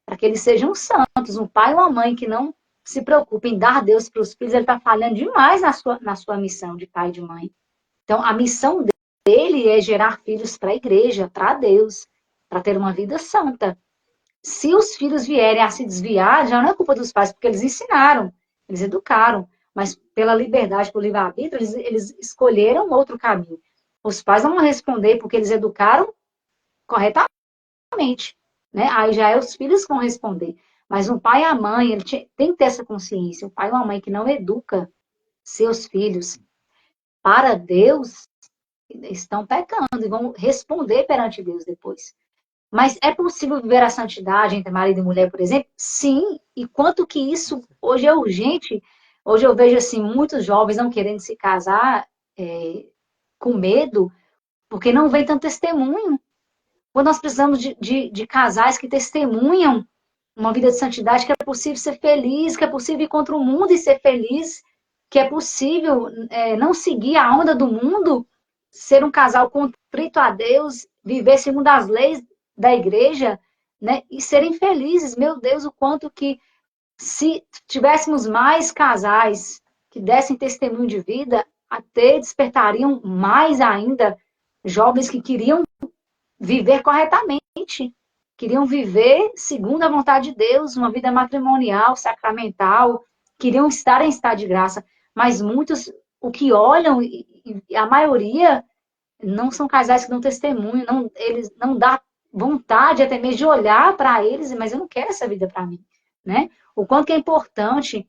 S2: para que eles sejam santos. Um pai ou uma mãe que não se preocupa em dar Deus para os filhos, ele está falhando demais na sua missão de pai e de mãe. Então, a missão dele é gerar filhos para a igreja, para Deus, para ter uma vida santa. Se os filhos vierem a se desviar, já não é culpa dos pais, porque eles ensinaram, eles educaram, mas pela liberdade, pelo livre-arbítrio, eles escolheram outro caminho. Os pais não vão responder porque eles educaram corretamente. né? Aí já é os filhos que vão responder. Mas um pai e a mãe, tem que ter essa consciência. Um pai e uma mãe que não educa seus filhos para Deus, estão pecando e vão responder perante Deus depois. Mas é possível viver a santidade entre marido e mulher, por exemplo? Sim. E quanto que isso hoje é urgente. Hoje eu vejo assim muitos jovens não querendo se casar com medo, porque não vem tanto testemunho. Quando nós precisamos de casais que testemunham uma vida de santidade, que é possível ser feliz, que é possível ir contra o mundo e ser feliz, que é possível não seguir a onda do mundo, ser um casal contrito a Deus, viver segundo as leis da igreja, né? E serem felizes. Meu Deus, o quanto que se tivéssemos mais casais que dessem testemunho de vida, até despertariam mais ainda jovens que queriam viver corretamente, queriam viver segundo a vontade de Deus, uma vida matrimonial, sacramental, queriam estar em estado de graça, mas muitos, o que olham, e a maioria, não são casais que dão testemunho, não, eles não dá vontade até mesmo de olhar para eles, mas eu não quero essa vida para mim, né? O quanto que é importante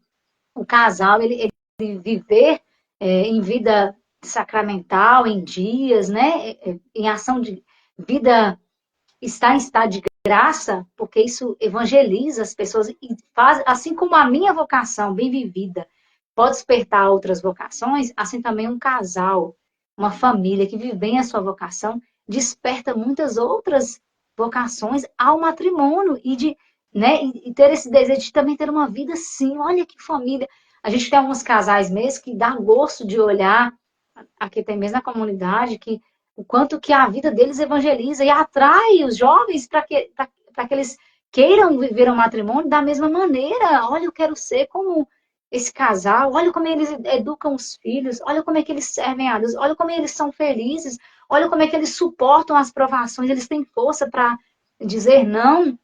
S2: o casal, ele viver em vida sacramental, em dias, né? Em ação de vida, estar em estado de graça, porque isso evangeliza as pessoas e faz, assim como a minha vocação bem vivida pode despertar outras vocações, assim também um casal, uma família que vive bem a sua vocação, desperta muitas outras vocações ao matrimônio e de, né, e ter esse desejo de também ter uma vida assim. Olha que família. A gente tem alguns casais mesmo que dá gosto de olhar, aqui tem mesmo na comunidade, que o quanto que a vida deles evangeliza e atrai os jovens para que eles queiram viver um matrimônio da mesma maneira. Olha, eu quero ser como esse casal, olha como eles educam os filhos, olha como é que eles servem a Deus, olha como eles são felizes, olha como é que eles suportam as provações, eles têm força para dizer não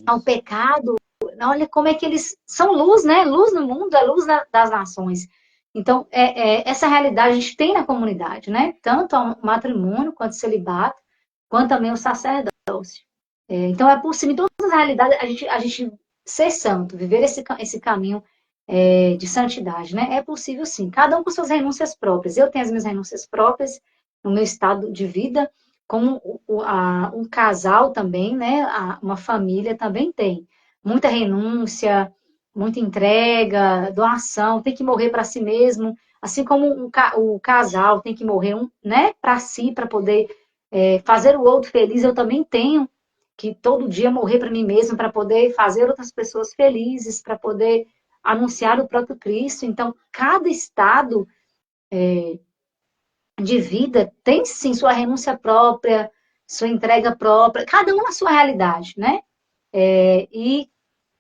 S2: ao pecado. Olha como é que eles são luz, né? Luz no mundo, é luz das nações. Então, essa realidade a gente tem na comunidade, né? Tanto o matrimônio, quanto o celibato, quanto também o sacerdócio. Então, é possível, em todas as realidades, a gente ser santo, viver esse caminho de santidade, né? É possível sim, cada um com suas renúncias próprias. Eu tenho as minhas renúncias próprias no meu estado de vida, como um casal também, né? Uma família também tem. Muita renúncia, muita entrega, doação, tem que morrer para si mesmo, assim como o casal tem que morrer né, para si, para poder fazer o outro feliz, eu também tenho que todo dia morrer para mim mesmo, para poder fazer outras pessoas felizes, para poder anunciar o próprio Cristo. Então, cada estado de vida tem sim sua renúncia própria, sua entrega própria, cada um na sua realidade, né? E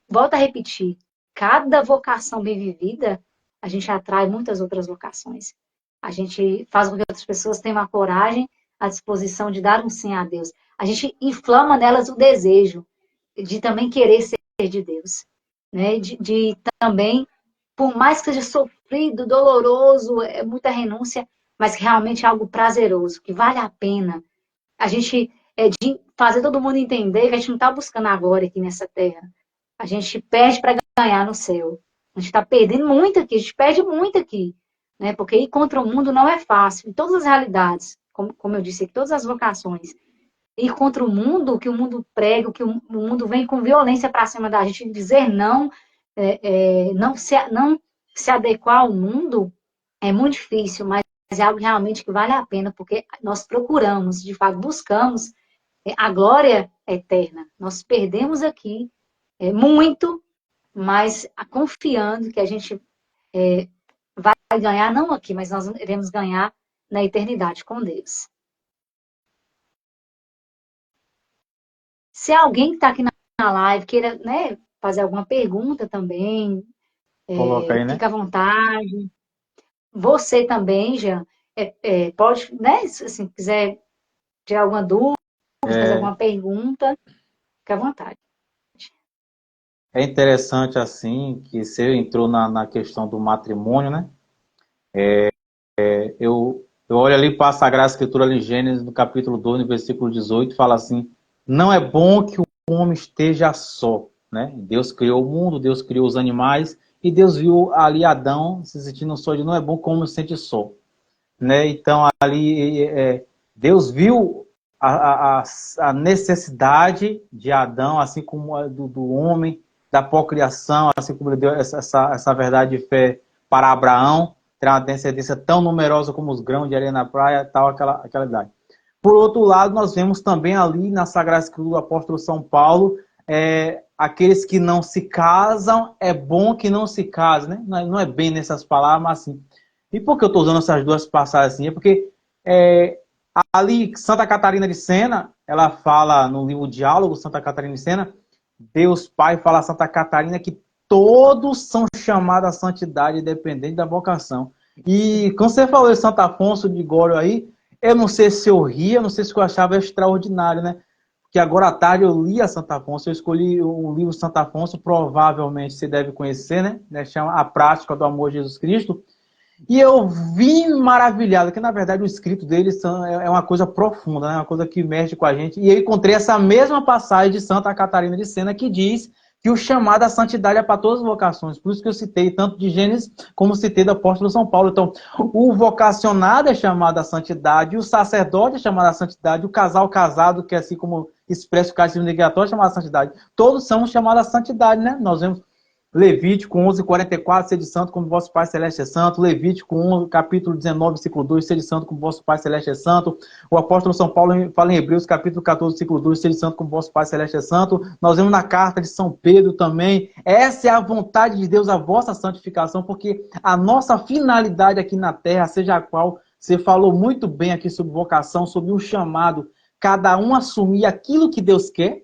S2: volto a repetir, cada vocação bem vivida, a gente atrai muitas outras vocações. A gente faz com que outras pessoas tenham a coragem, a disposição de dar um sim a Deus. A gente inflama nelas o desejo de também querer ser de Deus, né? De também, por mais que seja sofrido, doloroso, é muita renúncia, mas que realmente é algo prazeroso, que vale a pena. A gente de fazer todo mundo entender que a gente não está buscando agora aqui nessa terra. A gente perde para ganhar no céu. A gente está perdendo muito aqui, a gente perde muito aqui. Né? Porque ir contra o mundo não é fácil. Em todas as realidades, como eu disse, em todas as vocações. Ir contra o mundo, o que o mundo prega, o que o mundo vem com violência para cima da gente, dizer não, não se adequar ao mundo, é muito difícil, mas é algo realmente que vale a pena, porque nós procuramos, de fato, buscamos a glória eterna. Nós perdemos aqui muito, mas confiando que a gente vai ganhar, não aqui, mas nós iremos ganhar na eternidade com Deus. Se alguém que está aqui na live queira, né, fazer alguma pergunta também,
S1: Coloca aí, né?
S2: fica à vontade. Você também, Jean, pode, né, se assim, quiser tirar alguma dúvida, fazer alguma pergunta, fica à vontade.
S1: É interessante, assim, que você entrou na questão do matrimônio, né? Eu olho ali para a Sagrada Escritura ali, em Gênesis, no capítulo 2, no versículo 18, fala assim: não é bom que o homem esteja só, né? Deus criou o mundo, Deus criou os animais, e Deus viu ali Adão se sentindo só, ele não é bom como se sente só, né? Então ali Deus viu a necessidade de Adão, assim como a do homem, da procriação, assim como ele deu essa verdade de fé para Abraão, ter uma descendência tão numerosa como os grãos de areia na praia, tal, aquela idade. Por outro lado, nós vemos também ali na Sagrada Escritura do apóstolo São Paulo, aqueles que não se casam, é bom que não se casem, né? Não é bem nessas palavras, mas assim. E por que eu estou usando essas duas passagens assim? É porque ali, Santa Catarina de Sena, ela fala no livro Diálogo, Santa Catarina de Sena, Deus Pai fala a Santa Catarina que todos são chamados à santidade, independente da vocação. E quando você falou de Santo Afonso de Ligório aí, eu não sei se eu ria, não sei se eu achava extraordinário, né? Porque agora à tarde eu li a Santo Afonso, eu escolhi o livro Santo Afonso, provavelmente você deve conhecer, né? Chama A Prática do Amor de Jesus Cristo. E eu vim maravilhado, que na verdade o escrito deles é uma coisa profunda, né? Uma coisa que mexe com a gente. E eu encontrei essa mesma passagem de Santa Catarina de Sena que diz que o chamado à santidade é para todas as vocações. Por isso que eu citei tanto de Gênesis como citei do apóstolo São Paulo. Então, o vocacionado é chamado à santidade, o sacerdote é chamado à santidade, o casal casado, que é assim como expressa o catecismo negatório, é chamado à santidade. Todos são chamados à santidade, né? Nós vemos Levítico 11:44, sede santo como vosso Pai Celeste é santo. Levítico 11, capítulo 19, versículo 2, sede santo como vosso Pai Celeste é santo. O apóstolo São Paulo fala em Hebreus, capítulo 14, versículo 2, sede santo como vosso Pai Celeste é santo. Nós vemos na carta de São Pedro também. Essa é a vontade de Deus, a vossa santificação, porque a nossa finalidade aqui na terra, seja a qual, você falou muito bem aqui sobre vocação, sobre um chamado, cada um assumir aquilo que Deus quer.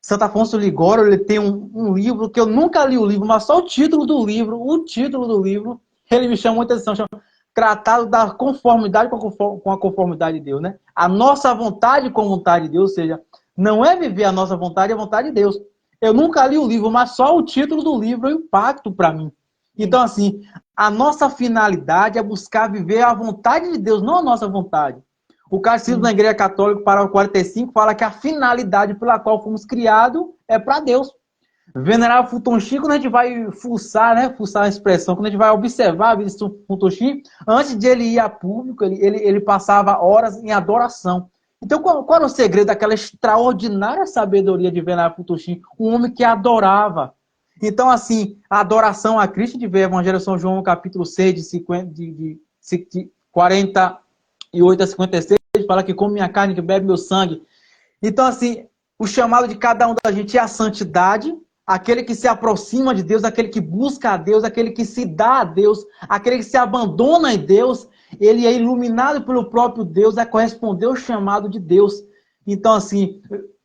S1: Santo Afonso Ligório, ele tem um livro que eu nunca li o livro, mas só o título do livro, ele me chama muita atenção, chama Tratado da Conformidade com a Conformidade de Deus, né? A nossa vontade com a vontade de Deus, ou seja, não é viver a nossa vontade, é a vontade de Deus. Eu nunca li o livro, mas só o título do livro é um impacto para mim. Então, assim, a nossa finalidade é buscar viver a vontade de Deus, não a nossa vontade. O Catecismo da Igreja Católica, parágrafo 45, fala que a finalidade pela qual fomos criados é para Deus. Venerável Fulton Sheen, quando a gente vai fuçar, né? Fuçar a expressão, quando a gente vai observar a vida de Fulton Sheen, antes de ele ir a público, ele passava horas em adoração. Então, qual era o segredo daquela extraordinária sabedoria de Venerável Fulton Sheen? Um homem que adorava. Então, assim, a adoração a Cristo, de ver Evangelho de São João, capítulo 6, de 48 a 56, fala que come minha carne, que bebe meu sangue. Então, assim, o chamado de cada um da gente é a santidade, aquele que se aproxima de Deus, aquele que busca a Deus, aquele que se dá a Deus, aquele que se abandona em Deus, ele é iluminado pelo próprio Deus, a corresponder ao chamado de Deus. Então, assim,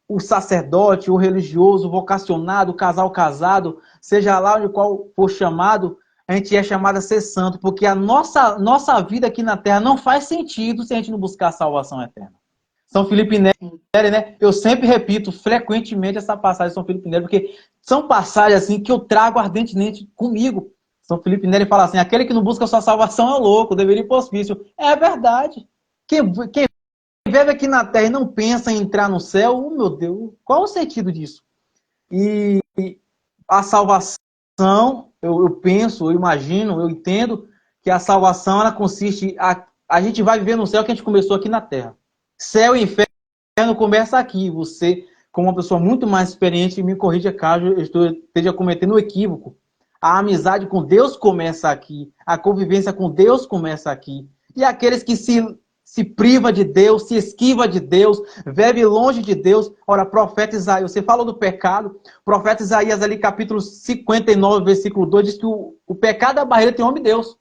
S1: o sacerdote, o religioso, o vocacionado, o casal casado, seja lá onde qual for chamado, a gente é chamado a ser santo, porque a nossa vida aqui na Terra não faz sentido se a gente não buscar a salvação eterna. São Felipe Neri, né? Eu sempre repito frequentemente essa passagem de São Felipe Neri, porque são passagens assim que eu trago ardentemente comigo. São Felipe Neri fala assim, aquele que não busca a sua salvação é louco, deveria ir para o hospício. É verdade. Quem vive aqui na Terra e não pensa em entrar no céu, oh, meu Deus, qual o sentido disso? E a salvação, eu penso, eu imagino, eu entendo que a salvação ela consiste, a gente vai viver no céu que a gente começou aqui na Terra. Céu e inferno começa aqui. Você, como uma pessoa muito mais experiente, me corrija caso eu esteja cometendo um equívoco. A amizade com Deus começa aqui. A convivência com Deus começa aqui. E aqueles que se priva de Deus, se esquiva de Deus, vive longe de Deus. Ora, profeta Isaías, você falou do pecado. Profeta Isaías ali, capítulo 59, versículo 2, diz que o pecado é a barreira entre homem e Deus.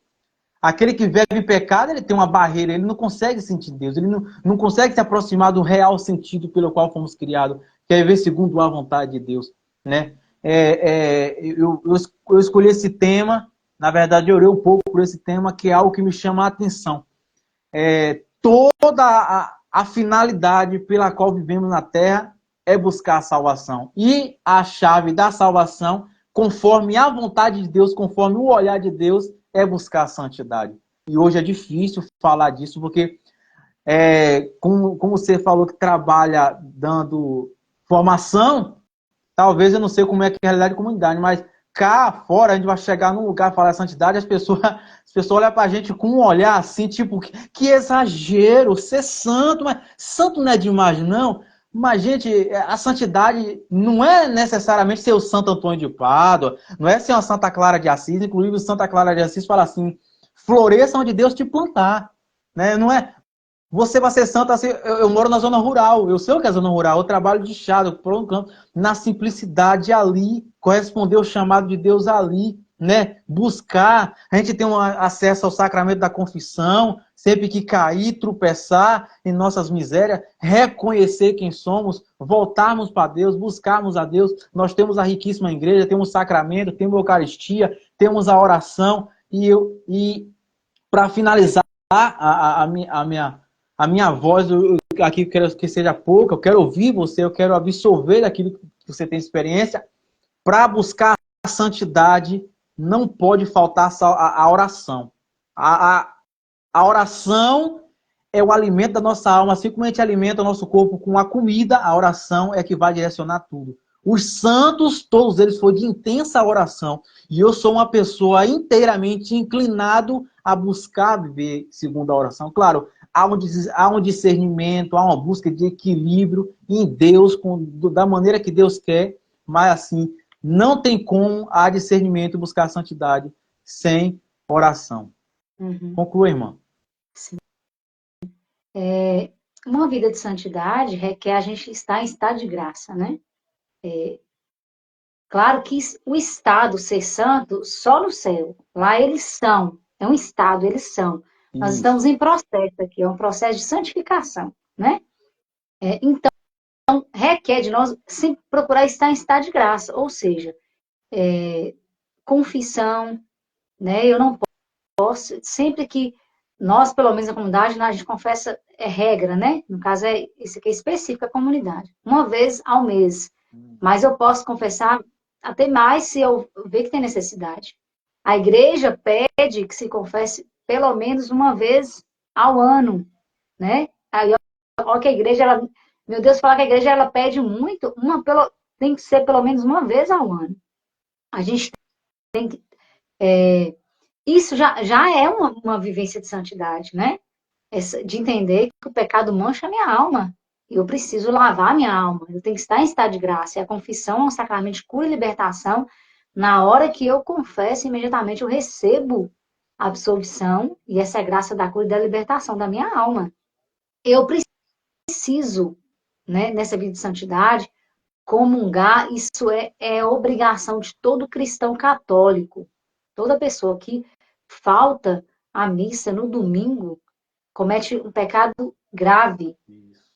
S1: Aquele que vive em pecado, ele tem uma barreira, ele não consegue sentir Deus, ele não consegue se aproximar do real sentido pelo qual fomos criados, que é viver segundo a vontade de Deus, né? Eu escolhi esse tema, na verdade eu orei um pouco por esse tema, que é algo que me chama a atenção. Toda a finalidade pela qual vivemos na Terra é buscar a salvação. E a chave da salvação, conforme a vontade de Deus, conforme o olhar de Deus, é buscar a santidade. E hoje é difícil falar disso, porque, como você falou que trabalha dando formação, Talvez eu não sei como é que é a realidade da comunidade, mas cá fora a gente vai chegar num lugar falar santidade, as pessoas olham pra gente com um olhar assim, tipo, que exagero, ser santo, mas santo não é demais, não. Mas, gente, a santidade não é necessariamente ser o Santo Antônio de Pádua, não é ser uma Santa Clara de Assis, inclusive o Santa Clara de Assis fala assim, floresça onde Deus te plantar, né? Não é você vai ser santo assim, eu moro na zona rural, eu sei o que é zona rural, eu trabalho de chado, por um campo, na simplicidade ali, corresponder ao chamado de Deus ali, né? Buscar, a gente tem um acesso ao sacramento da confissão, sempre que cair, tropeçar em nossas misérias, reconhecer quem somos, voltarmos para Deus, buscarmos a Deus. Nós temos a riquíssima igreja, temos o sacramento, temos a Eucaristia, temos a oração, e para finalizar a minha voz, aqui eu quero que seja pouca, eu quero ouvir você, eu quero absorver aquilo que você tem experiência. Para buscar a santidade, não pode faltar a oração. A, a oração é o alimento da nossa alma, assim como a gente alimenta o nosso corpo com a comida, a oração é que vai direcionar tudo. Os santos, todos eles foram de intensa oração. E eu sou uma pessoa inteiramente inclinado a buscar viver segundo a oração. Claro, há um discernimento, há uma busca de equilíbrio em Deus, da maneira que Deus quer, mas assim, não tem como há discernimento buscar a santidade sem oração.
S2: Uhum.
S1: Conclua, irmã.
S2: Sim. Uma vida de santidade requer a gente estar em estado de graça, né? Claro que o estado ser santo só no céu. Lá eles são. É um estado, eles são. Nós
S1: Isso.
S2: estamos em processo aqui, é um processo de santificação, né? Então, requer de nós sempre procurar estar em estado de graça, ou seja, confissão, né? Eu não posso, sempre que nós, pelo menos na comunidade, a gente confessa, é regra, né? No caso, isso aqui é específico à comunidade. Uma vez ao mês. Mas eu posso confessar até mais se eu ver que tem necessidade. A igreja pede que se confesse pelo menos uma vez ao ano, né? Aí, ó, que a igreja, meu Deus, fala que a igreja ela pede muito, tem que ser pelo menos uma vez ao ano. A gente tem que isso já é uma vivência de santidade, né? De entender que o pecado mancha a minha alma. E eu preciso lavar a minha alma. Eu tenho que estar em estado de graça. E a confissão é um sacramento de cura e libertação. Na hora que eu confesso, imediatamente eu recebo a absolvição. E essa é a graça da cura e da libertação da minha alma. Eu preciso, né, nessa vida de santidade, comungar. Isso é obrigação de todo cristão católico. Toda pessoa que falta à missa no domingo comete um pecado grave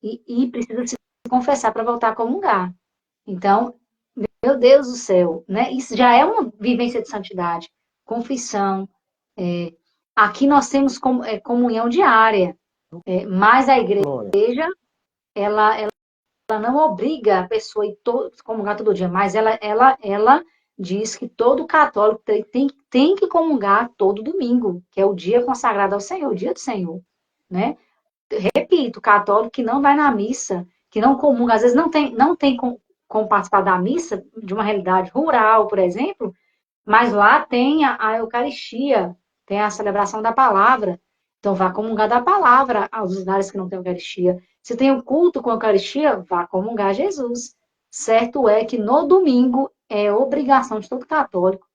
S2: e precisa se confessar para voltar a comungar. Então, meu Deus do céu, né? Isso já é uma vivência de santidade. Confissão. Aqui nós temos comunhão diária, mas a igreja, ela não obriga a pessoa a comungar todo dia, mas ela diz que todo católico tem que comungar todo domingo, que é o dia consagrado ao Senhor, o dia do Senhor, né? Repito, católico que não vai na missa, que não comunga, às vezes não tem como participar da missa, de uma realidade rural, por exemplo, mas lá tem a Eucaristia, tem a celebração da palavra. Então, vá comungar da palavra aos lugares que não tem Eucaristia. Se tem um culto com Eucaristia, vá comungar Jesus. Certo é que no domingo é obrigação de todo católico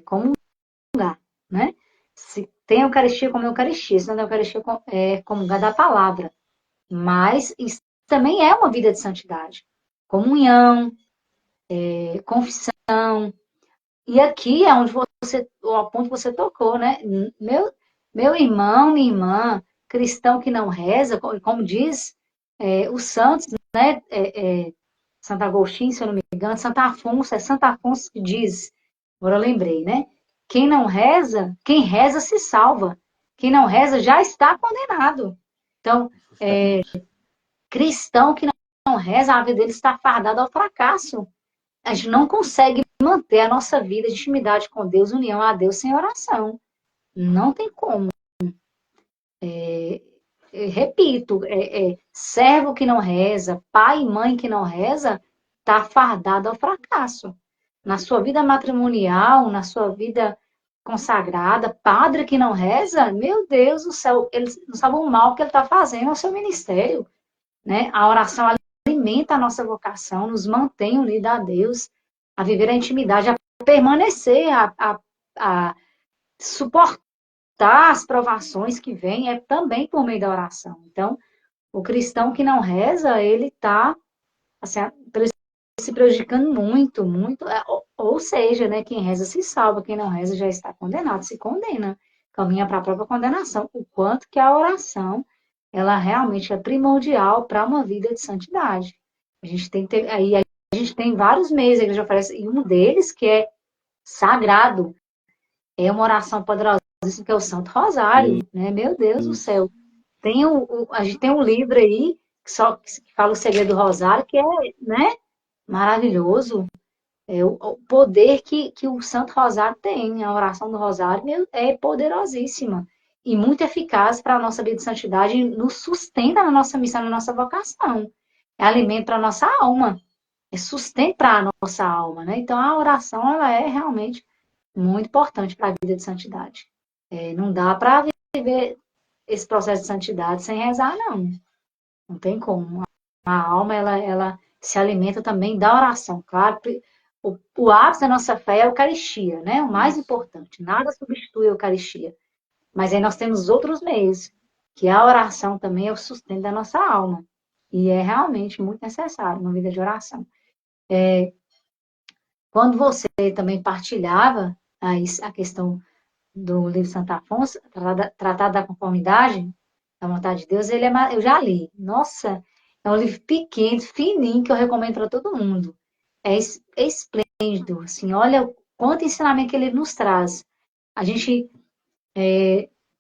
S2: comungar, né? Se tem Eucaristia, como Eucaristia. Se não tem Eucaristia, comungar da palavra. Mas isso também é uma vida de santidade. Comunhão, confissão. E aqui é onde o ponto que você tocou, né? Meu irmão, minha irmã, cristão que não reza, como diz os santos, né? Santo Agostinho, se eu não me engano, Santo Afonso, é Santo Afonso que diz, agora eu lembrei, né? Quem reza se salva. Quem não reza já está condenado. Então, cristão que não reza, a vida dele está fardada ao fracasso. A gente não consegue manter a nossa vida de intimidade com Deus, união a Deus sem oração. Não tem como. Repito, servo que não reza, pai e mãe que não reza, está fardado ao fracasso. Na sua vida matrimonial, na sua vida consagrada, padre que não reza, meu Deus do céu, ele não sabe o mal que ele está fazendo ao seu ministério, né? A oração alimenta a nossa vocação, nos mantém unidos a Deus, a viver a intimidade, a permanecer, a suportar as provações que vêm, é também por meio da oração. Então, o cristão que não reza, ele está assim, se prejudicando muito, muito. Ou seja, né, quem reza se salva, quem não reza já está condenado, se condena, caminha para a própria condenação. O quanto que a oração, ela realmente é primordial para uma vida de santidade. A gente tem aí a gente tem vários meios, a igreja oferece, e um deles que é sagrado, é uma oração poderosíssima, que é o Santo Rosário, né? Meu Deus do céu. A gente tem um livro aí que fala o segredo do Rosário, que é, né, maravilhoso. O poder que o Santo Rosário tem, a oração do Rosário é poderosíssima e muito eficaz para a nossa vida de santidade e nos sustenta na nossa missão, na nossa vocação. É alimento para a nossa alma, é sustento para a nossa alma, né? Então a oração, ela é realmente muito importante para a vida de santidade. Não dá para viver esse processo de santidade sem rezar, não. Não tem como. A alma, ela se alimenta também da oração. Claro, o ápice da nossa fé é a Eucaristia, né? O mais importante. Nada substitui a Eucaristia. Mas aí nós temos outros meios, que a oração também é o sustento da nossa alma. E é realmente muito necessário uma vida de oração. Quando você também partilhava a questão do livro Santo Afonso, Tratado da Conformidade, da Vontade de Deus, eu já li. Nossa, é um livro pequeno, fininho, que eu recomendo para todo mundo. É esplêndido, assim, olha quanto ensinamento que ele nos traz. A gente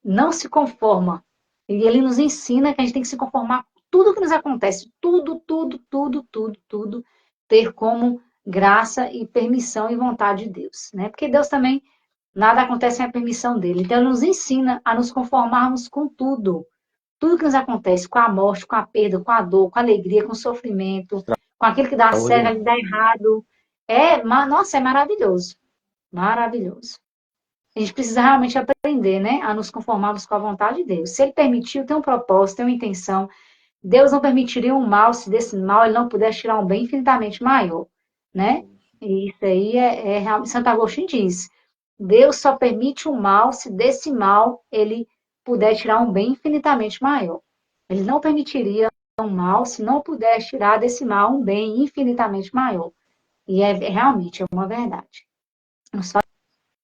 S2: não se conforma. E ele nos ensina que a gente tem que se conformar com tudo que nos acontece. Tudo, tudo, tudo, tudo, tudo. Ter como graça e permissão e vontade de Deus, né? Porque Deus também, nada acontece sem a permissão dele. Então, ele nos ensina a nos conformarmos com tudo. Tudo que nos acontece, com a morte, com a perda, com a dor, com a alegria, com o sofrimento, com aquilo que dá certo, aquilo que dá errado. Nossa, é maravilhoso. Maravilhoso. A gente precisa realmente aprender, né, a nos conformarmos com a vontade de Deus. Se ele permitiu, tem um propósito, tem uma intenção. Deus não permitiria um mal se desse mal ele não pudesse tirar um bem infinitamente maior, né? E isso aí realmente, Santo Agostinho diz, Deus só permite o mal se desse mal ele puder tirar um bem infinitamente maior. Ele não permitiria um mal se não pudesse tirar desse mal um bem infinitamente maior. E realmente é uma verdade. Nos faz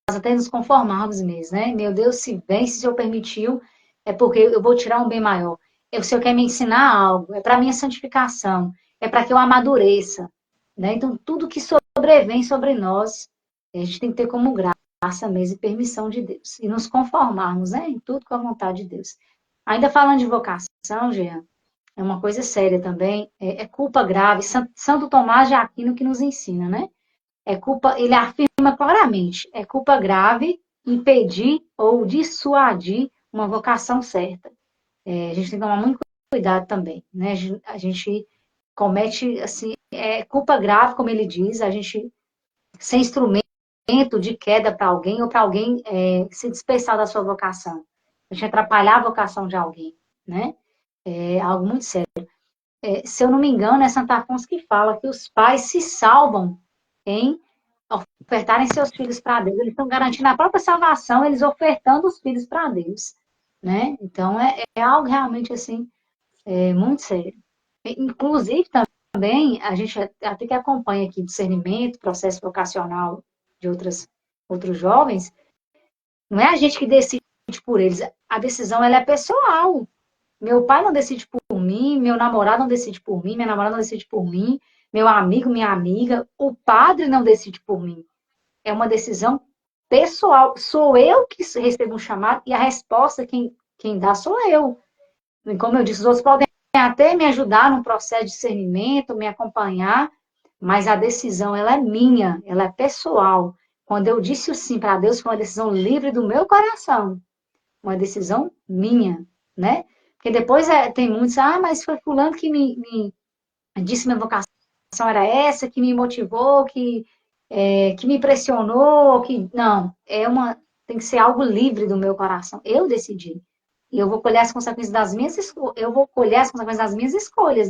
S2: até nos conformarmos mesmo, né? Meu Deus, se vem, se o Senhor permitiu, é porque eu vou tirar um bem maior. O Senhor quer me ensinar algo, é para minha santificação, é para que eu amadureça, né? Então, tudo que sobrevém sobre nós, a gente tem que ter como graça mesmo e permissão de Deus. E nos conformarmos, né? Em tudo com a vontade de Deus. Ainda falando de vocação, Jean, é uma coisa séria também, é culpa grave. Santo Tomás de Aquino que nos ensina, né? Ele afirma claramente, é culpa grave impedir ou dissuadir uma vocação certa. A gente tem que tomar muito cuidado também, né? A gente comete, assim, culpa grave, como ele diz, a gente ser instrumento de queda para alguém ou para alguém se dispersar da sua vocação. A gente atrapalhar a vocação de alguém, né? É algo muito sério. Se eu não me engano, é Santo Afonso que fala que os pais se salvam em ofertarem seus filhos para Deus. Eles estão garantindo a própria salvação, eles ofertando os filhos para Deus, né? Então, é algo realmente, assim, muito sério. Inclusive, também, a gente até que acompanha aqui discernimento, processo vocacional de outros jovens, não é a gente que decide por eles, a decisão ela é pessoal. Meu pai não decide por mim, meu namorado não decide por mim, minha namorada não decide por mim, meu amigo, minha amiga, o padre não decide por mim. É uma decisão pessoal. Sou eu que recebo um chamado e a resposta quem dá sou eu. E como eu disse, os outros podem até me ajudar no processo de discernimento, me acompanhar, mas a decisão ela é minha, ela é pessoal. Quando eu disse o sim para Deus, foi uma decisão livre do meu coração. Uma decisão minha, né? Porque depois tem muitos, mas foi fulano que me disse minha vocação. era essa que me motivou, que me impressionou, não, tem que ser algo livre do meu coração. Eu decidi. E eu vou colher as consequências eu vou colher as consequências das minhas escolhas,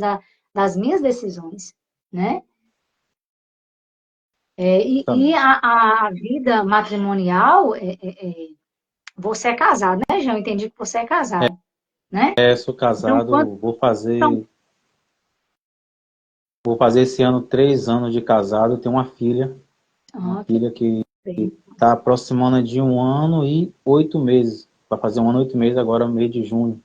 S2: das minhas decisões, né? E a vida matrimonial, você é casado, né, João? Eu entendi que você é casado, né?
S1: Sou
S2: Então,
S1: casado,
S2: então,
S1: vou fazer esse ano 3 anos de casado, tenho uma
S2: que
S1: filha que
S2: bem.
S1: está aproximando de 1 ano e 8 meses. Vai fazer 1 ano e 8 meses agora, no mês de junho.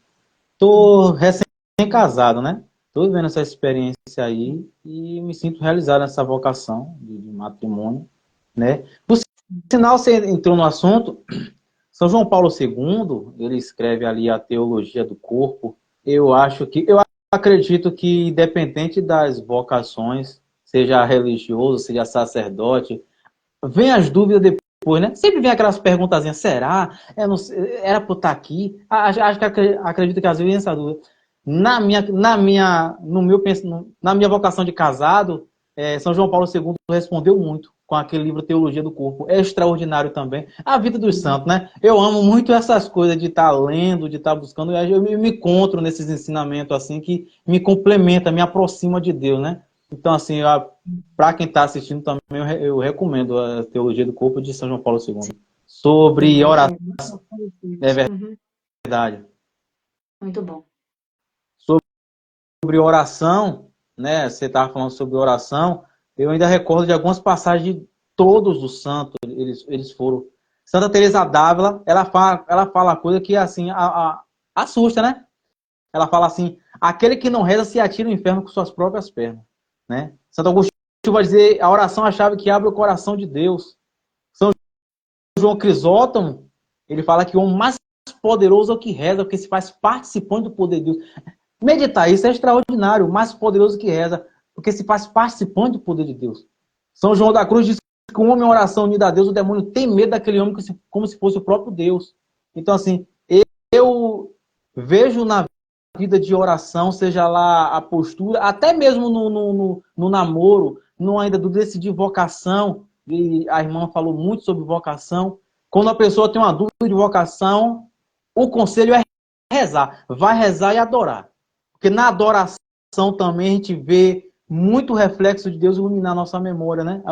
S1: Tô recém-casado, né? Tô vivendo essa experiência aí e me sinto realizado nessa vocação de matrimônio, né? Por sinal, você entrou no assunto, São João Paulo II, ele escreve ali a teologia do corpo. Eu acredito que independente das vocações, seja religioso, seja sacerdote, vem as dúvidas depois, né? Sempre vem aquelas perguntazinhas, será? Era por estar aqui? Acredito que às vezes vem essa dúvida. Na minha vocação de casado, São João Paulo II respondeu muito com aquele livro Teologia do Corpo. É extraordinário também. A vida dos santos, né? Eu amo muito essas coisas de estar lendo, de estar buscando. Eu me encontro nesses ensinamentos assim que me complementa, me aproxima de Deus, né? Então, assim, para quem está assistindo também, eu recomendo a Teologia do Corpo de São João Paulo II. Sobre oração, é
S2: Uhum,
S1: verdade.
S2: muito bom.
S1: Sobre oração, né? Você estava falando sobre oração, eu ainda recordo de algumas passagens de todos os santos, eles foram. Santa Teresa d'Ávila, ela fala coisa que, assim, assusta, né? Ela fala assim, aquele que não reza se atira no inferno com suas próprias pernas, né? Santo Agostinho vai dizer, a oração é a chave que abre o coração de Deus. São João Crisóstomo, ele fala que o homem mais poderoso é o que reza, porque se faz participante do poder de Deus. Meditar isso é extraordinário, o mais poderoso que reza, porque se faz participante do poder de Deus. São João da Cruz diz que um homem em oração unida a Deus, o demônio tem medo daquele homem como se fosse o próprio Deus. Então, assim, eu vejo na vida de oração, seja lá a postura, até mesmo no namoro, no ainda do decidir vocação, e a irmã falou muito sobre vocação. Quando a pessoa tem uma dúvida de vocação, o conselho é rezar. Vai rezar e adorar. Porque na adoração também a gente vê muito reflexo de Deus iluminar a nossa memória, né?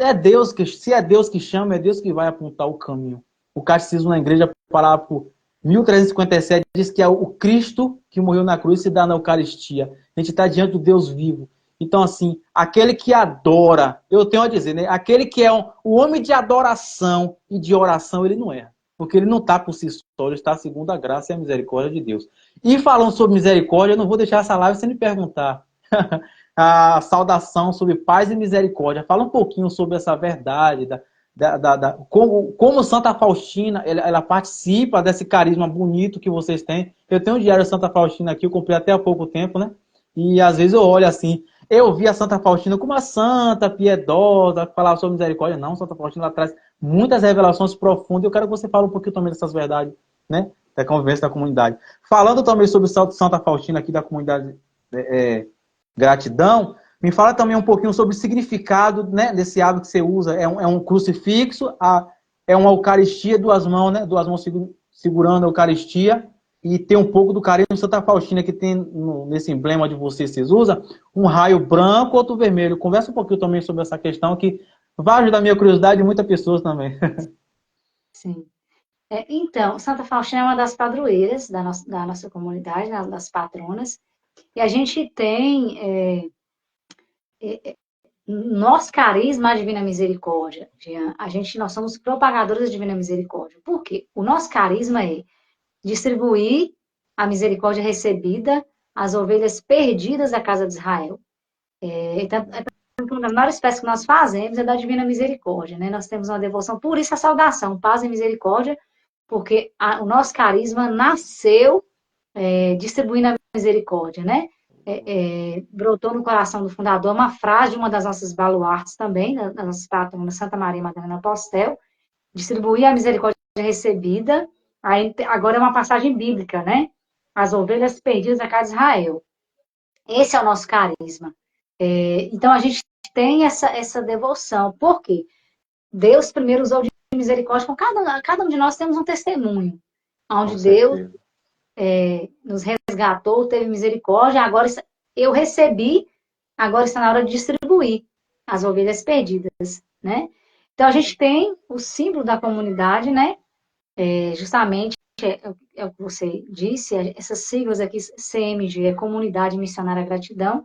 S1: É Deus que, se é Deus que chama, é Deus que vai apontar o caminho. O catecismo na igreja, parágrafo 1357, diz que é o Cristo que morreu na cruz se dá na Eucaristia. A gente está diante do Deus vivo. Então, assim, aquele que adora, eu tenho a dizer, né? Aquele que é o homem de adoração e de oração, ele não erra. Porque ele não está por si só, ele está segundo a graça e a misericórdia de Deus. E falando sobre misericórdia, eu não vou deixar essa live sem me perguntar. A saudação sobre paz e misericórdia. Fala um pouquinho sobre essa verdade, como Santa Faustina, ela participa desse carisma bonito que vocês têm. Eu tenho o Diário de Santa Faustina aqui, eu comprei até há pouco tempo, né? E às vezes eu olho assim, eu vi a Santa Faustina como uma santa, piedosa, que falava sobre misericórdia. Não, Santa Faustina ela traz muitas revelações profundas. Eu quero que você fale um pouquinho também dessas verdades, né? Da convivência da comunidade. Falando também sobre o Santa Faustina aqui da comunidade Gratidão, me fala também um pouquinho sobre o significado, né, desse hábito que você usa. É um crucifixo, é uma Eucaristia, duas mãos, né? Duas mãos segurando a Eucaristia. E tem um pouco do carinho de Santa Faustina que tem nesse emblema de vocês usam, um raio branco, outro vermelho. Conversa um pouquinho também sobre essa questão que vai ajudar a minha curiosidade e muitas pessoas também.
S2: Sim. Então, Santa Faustina é uma das padroeiras da nossa comunidade, das patronas, e a gente tem nosso carisma a Divina Misericórdia, Jean. Nós somos propagadores da Divina Misericórdia. Por quê? O nosso carisma é distribuir a misericórdia recebida às ovelhas perdidas da casa de Israel. Então, uma das maiores peças que nós fazemos é da Divina Misericórdia, né? Nós temos uma devoção, por isso a saudação, paz e misericórdia, porque o nosso carisma nasceu distribuindo a misericórdia, né? Brotou no coração do fundador uma frase de uma das nossas baluartes também, da nossa patrona Santa Maria Madalena Postel, distribuir a misericórdia recebida. Aí, agora é uma passagem bíblica, né? As ovelhas perdidas da casa de Israel. Esse é o nosso carisma. Então, a gente tem essa devoção. Por quê? Deus primeiro usou de misericórdia com cada um de nós temos um testemunho,
S1: Com
S2: onde Deus
S1: certeza.
S2: nos resgatou, teve misericórdia, agora eu recebi, agora está na hora de distribuir as ovelhas perdidas, né? Então, a gente tem o símbolo da comunidade, né? Justamente, é o que você disse, essas siglas aqui, CMG, é Comunidade Missionária Gratidão.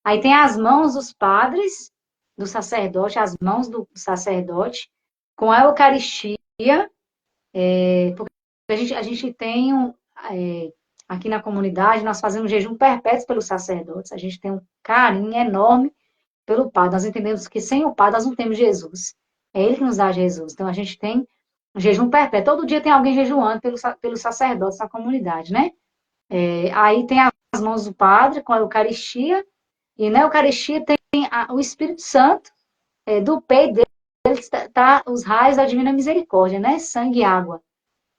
S2: Aí tem as mãos dos padres, do sacerdote, as mãos do sacerdote, com a Eucaristia, porque a gente tem aqui na comunidade, nós fazemos jejum perpétuo pelos sacerdotes, a gente tem um carinho enorme pelo padre, nós entendemos que sem o padre nós não temos Jesus, é ele que nos dá Jesus, então a gente tem um jejum perpétuo, todo dia tem alguém jejuando pelos sacerdotes da comunidade, né? Aí tem as mãos do padre com a Eucaristia, e na Eucaristia tem o Espírito Santo, do peito dele está os raios da Divina Misericórdia, né? Sangue e água.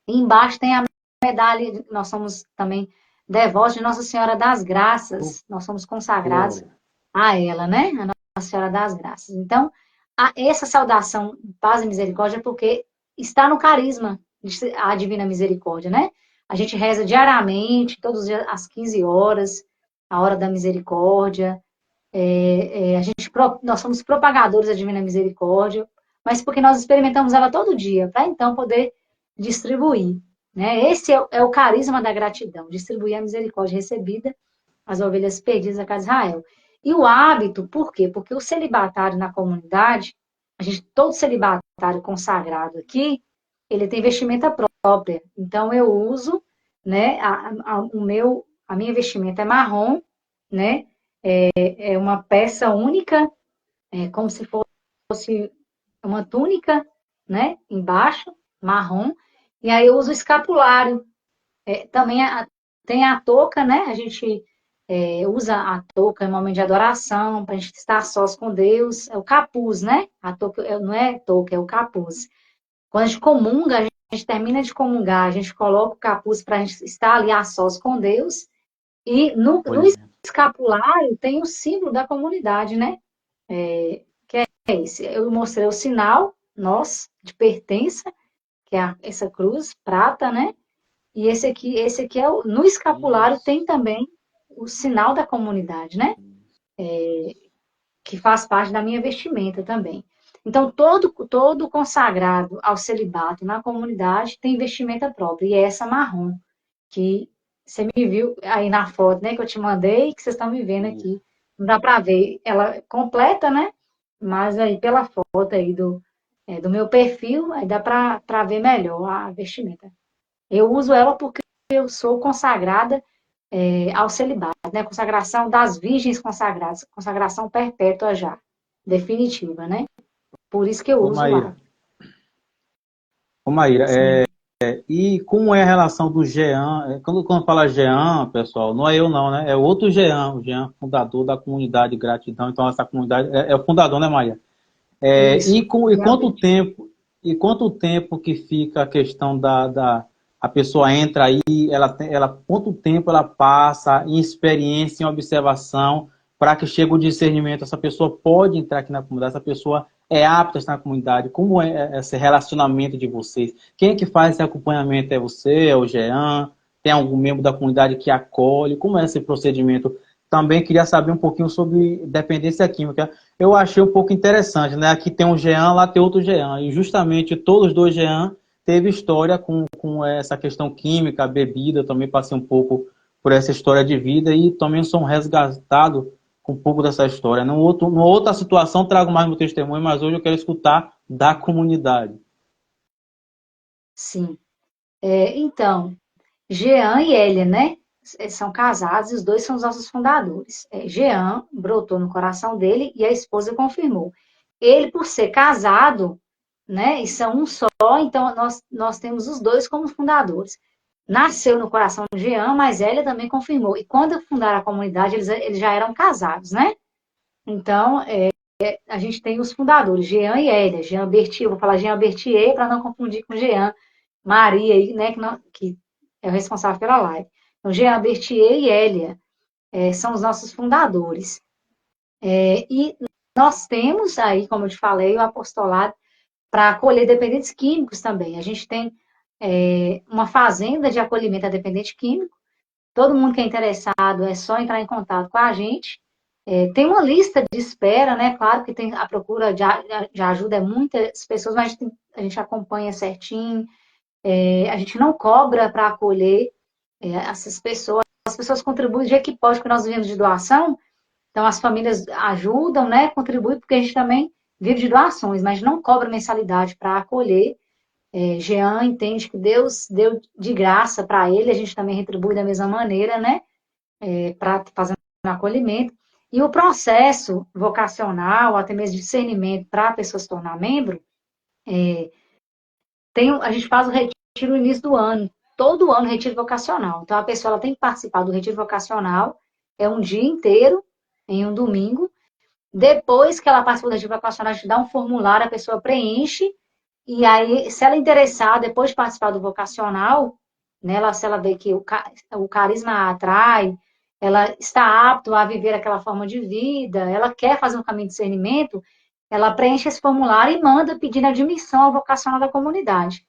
S2: E embaixo tem a medalha, nós somos também devotos de Nossa Senhora das
S1: Oh,
S2: Graças, nós somos consagrados
S1: glória.
S2: a ela, né? A Nossa Senhora das Graças. Então, essa saudação, paz e misericórdia, porque está no carisma a Divina Misericórdia, né? A gente reza diariamente, todos os dias, às 15 horas, a hora da misericórdia. Nós somos propagadores da Divina Misericórdia, mas porque nós experimentamos ela todo dia, para então poder distribuir. Né? Esse é o carisma da gratidão, distribuir a misericórdia recebida às ovelhas perdidas da casa de Israel. E o hábito, por quê? Porque o celibatário na comunidade, todo celibatário consagrado aqui, ele tem vestimenta própria. Então, eu uso, né, a minha vestimenta é marrom, né, é uma peça única, como se fosse uma túnica, né, embaixo, marrom, e aí eu uso o escapulário. Também tem a touca, né, a gente usa a touca em momento de adoração, para a gente estar sós com Deus, é o capuz, né, a touca não é touca, é o capuz. Quando a gente comunga, a gente termina de comungar, a gente coloca o capuz para a gente estar ali a sós com Deus, e no
S1: Acolhimento.
S2: escapulário tem o símbolo da comunidade, né? Que é esse. Eu mostrei o sinal nosso de pertença, que é essa cruz prata, né? E esse aqui no escapulário
S1: Isso.
S2: tem também o sinal da comunidade, né? Que faz parte da minha vestimenta também. Então, todo consagrado ao celibato na comunidade tem vestimenta própria, e é essa marrom, que você me viu aí na foto, né, que eu te mandei, que vocês estão me vendo
S1: Isso.
S2: aqui. Não dá para ver ela completa, né? Mas aí pela foto aí do meu perfil, aí dá para ver melhor a vestimenta. Eu uso ela porque eu sou consagrada ao celibato, né? Consagração das virgens consagradas, consagração perpétua já, definitiva, né? Por isso que eu
S1: Ô,
S2: uso lá.
S1: Maíra. Ô, Maíra,
S2: Sim,
S1: e como é a relação do Jean? Quando fala Jean, pessoal, não é eu não, né? É outro Jean, o Jean, fundador da comunidade Gratidão. Então, essa comunidade é o fundador, né, Maíra?
S2: isso.
S1: E quanto tempo que fica a questão a pessoa entra aí, quanto tempo ela passa em experiência, em observação, para que chegue o discernimento, essa pessoa pode entrar aqui na comunidade, essa pessoa é apta a estar na comunidade, como é esse relacionamento de vocês? Quem é que faz esse acompanhamento? É você, é o Jean? Tem algum membro da comunidade que acolhe? Como é esse procedimento? Também queria saber um pouquinho sobre dependência química. Eu achei um pouco interessante, né? Aqui tem um Jean, lá tem outro Jean. E justamente todos os dois Jean teve história com essa questão química, bebida. Eu também passei um pouco por essa história de vida e também sou um resgatado com um pouco dessa história. Numa outra situação, trago mais meu testemunho, mas hoje eu quero escutar da comunidade.
S2: sim. Então, Jean e Elia, né? Eles são casados e os dois são os nossos fundadores. Jean brotou no coração dele e a esposa confirmou. Ele, por ser casado, né? E são um só, então nós temos os dois como fundadores. Nasceu no coração de Jean, mas Elia também confirmou. E quando fundaram a comunidade, eles já eram casados, né? Então, a gente tem os fundadores, Jean e Elia. Jean Berthier, vou falar Jean Berthier para não confundir com Jean Maria, né, que é o responsável pela live. Então, Jean Berthier e Elia são os nossos fundadores. E nós temos aí, como eu te falei, o apostolado para acolher dependentes químicos também. A gente tem uma fazenda de acolhimento a dependente químico. Todo mundo que é interessado é só entrar em contato com a gente. Tem uma lista de espera, né? Claro que tem a procura de ajuda, é muitas pessoas, mas a gente acompanha certinho. A gente não cobra para acolher essas pessoas. As pessoas contribuem do jeito que pode, porque nós vivemos de doação. Então, as famílias ajudam, né? Contribuem, porque a gente também vive de doações, mas não cobra mensalidade para acolher. Jean entende que Deus deu de graça para ele, a gente também retribui da mesma maneira, né? Para fazer um acolhimento. E o processo vocacional, até mesmo de discernimento para a pessoa se tornar membro, a gente faz o retiro no início do ano. Todo ano, retiro vocacional. Então, a pessoa ela tem que participar do retiro vocacional, é um dia inteiro, em um domingo. Depois que ela participa do retiro vocacional, a gente dá um formulário, a pessoa preenche, e aí, se ela é interessada, depois de participar do vocacional, né, se ela vê que o carisma a atrai, ela está apta a viver aquela forma de vida, ela quer fazer um caminho de discernimento, ela preenche esse formulário e manda pedindo admissão ao vocacional da comunidade.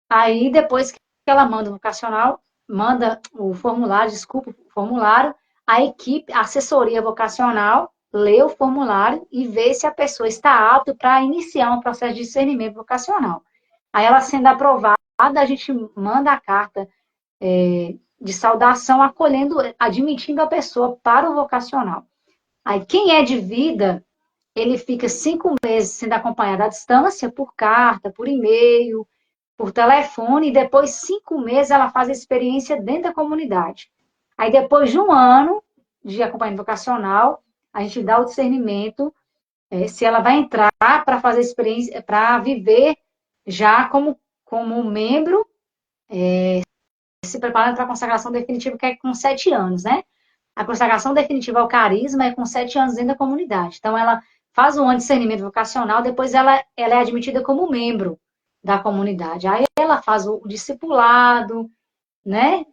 S2: Aí, depois que ela manda o vocacional, manda o formulário, desculpa, o formulário, a equipe, a assessoria vocacional, lê o formulário e vê se a pessoa está apta para iniciar um processo de discernimento vocacional. Aí, ela sendo aprovada, a gente manda a carta de saudação, acolhendo, admitindo a pessoa para o vocacional. Aí, quem é de vida, ele fica 5 meses sendo acompanhado à distância, por carta, por e-mail, por telefone, e depois 5 meses ela faz a experiência dentro da comunidade. Aí, depois de um ano de acompanhamento vocacional, a gente dá o discernimento se ela vai entrar para fazer a experiência, para viver já como membro, se preparando para a consagração definitiva, que é com 7 anos, né? A consagração definitiva ao carisma é com 7 anos dentro da comunidade. Então, ela faz um ano de discernimento vocacional, depois ela é admitida como membro da comunidade. Aí ela faz o discipulado, né?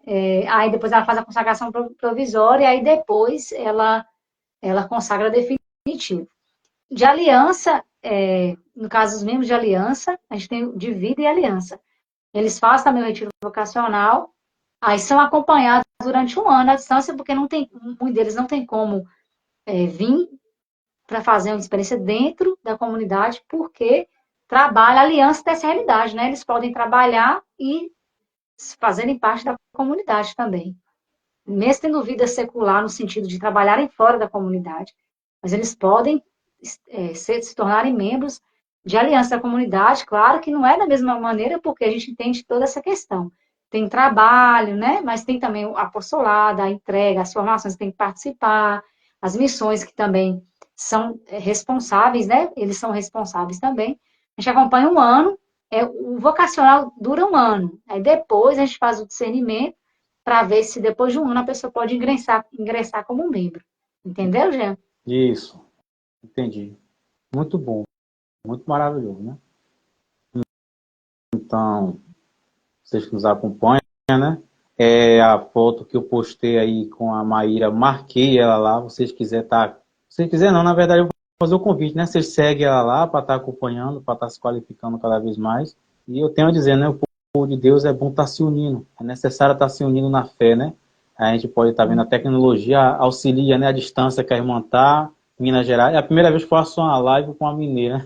S2: Aí depois ela faz a consagração provisória, e aí depois ela consagra definitivo. De aliança, no caso dos membros de aliança, a gente tem de vida e aliança. Eles fazem também o retiro vocacional, aí são acompanhados durante um ano à distância, porque muitos deles não tem como vir para fazer uma experiência dentro da comunidade, porque trabalha a aliança dessa realidade, né? Eles podem trabalhar e fazerem parte da comunidade também. Mesmo tendo vida secular, no sentido de trabalharem fora da comunidade, mas eles podem se tornarem membros de aliança da comunidade. Claro que não é da mesma maneira, porque a gente entende toda essa questão. Tem trabalho, né? Mas tem também o apostolado, a entrega, as formações que tem que participar, as missões que também são responsáveis, né? Eles são responsáveis também. A gente acompanha um ano, o vocacional dura um ano. Aí depois a gente faz o discernimento para ver se depois de um ano a pessoa pode ingressar como membro. Entendeu, Jean?
S1: Isso, entendi. Muito bom, muito maravilhoso, né? Então, vocês que nos acompanham, né? A foto que eu postei aí com a Maíra, marquei ela lá, vocês quiserem tá, se quiser não, na verdade eu vou fazer o convite, né? Vocês seguem ela lá para estar acompanhando, para estar se qualificando cada vez mais. E eu tenho a dizer, né? O povo de Deus é bom estar se unindo, é necessário estar se unindo na fé, né? A gente pode estar vendo a tecnologia auxilia, né? A distância que a irmã está, Minas Gerais. É a primeira vez que eu faço uma live com uma mineira.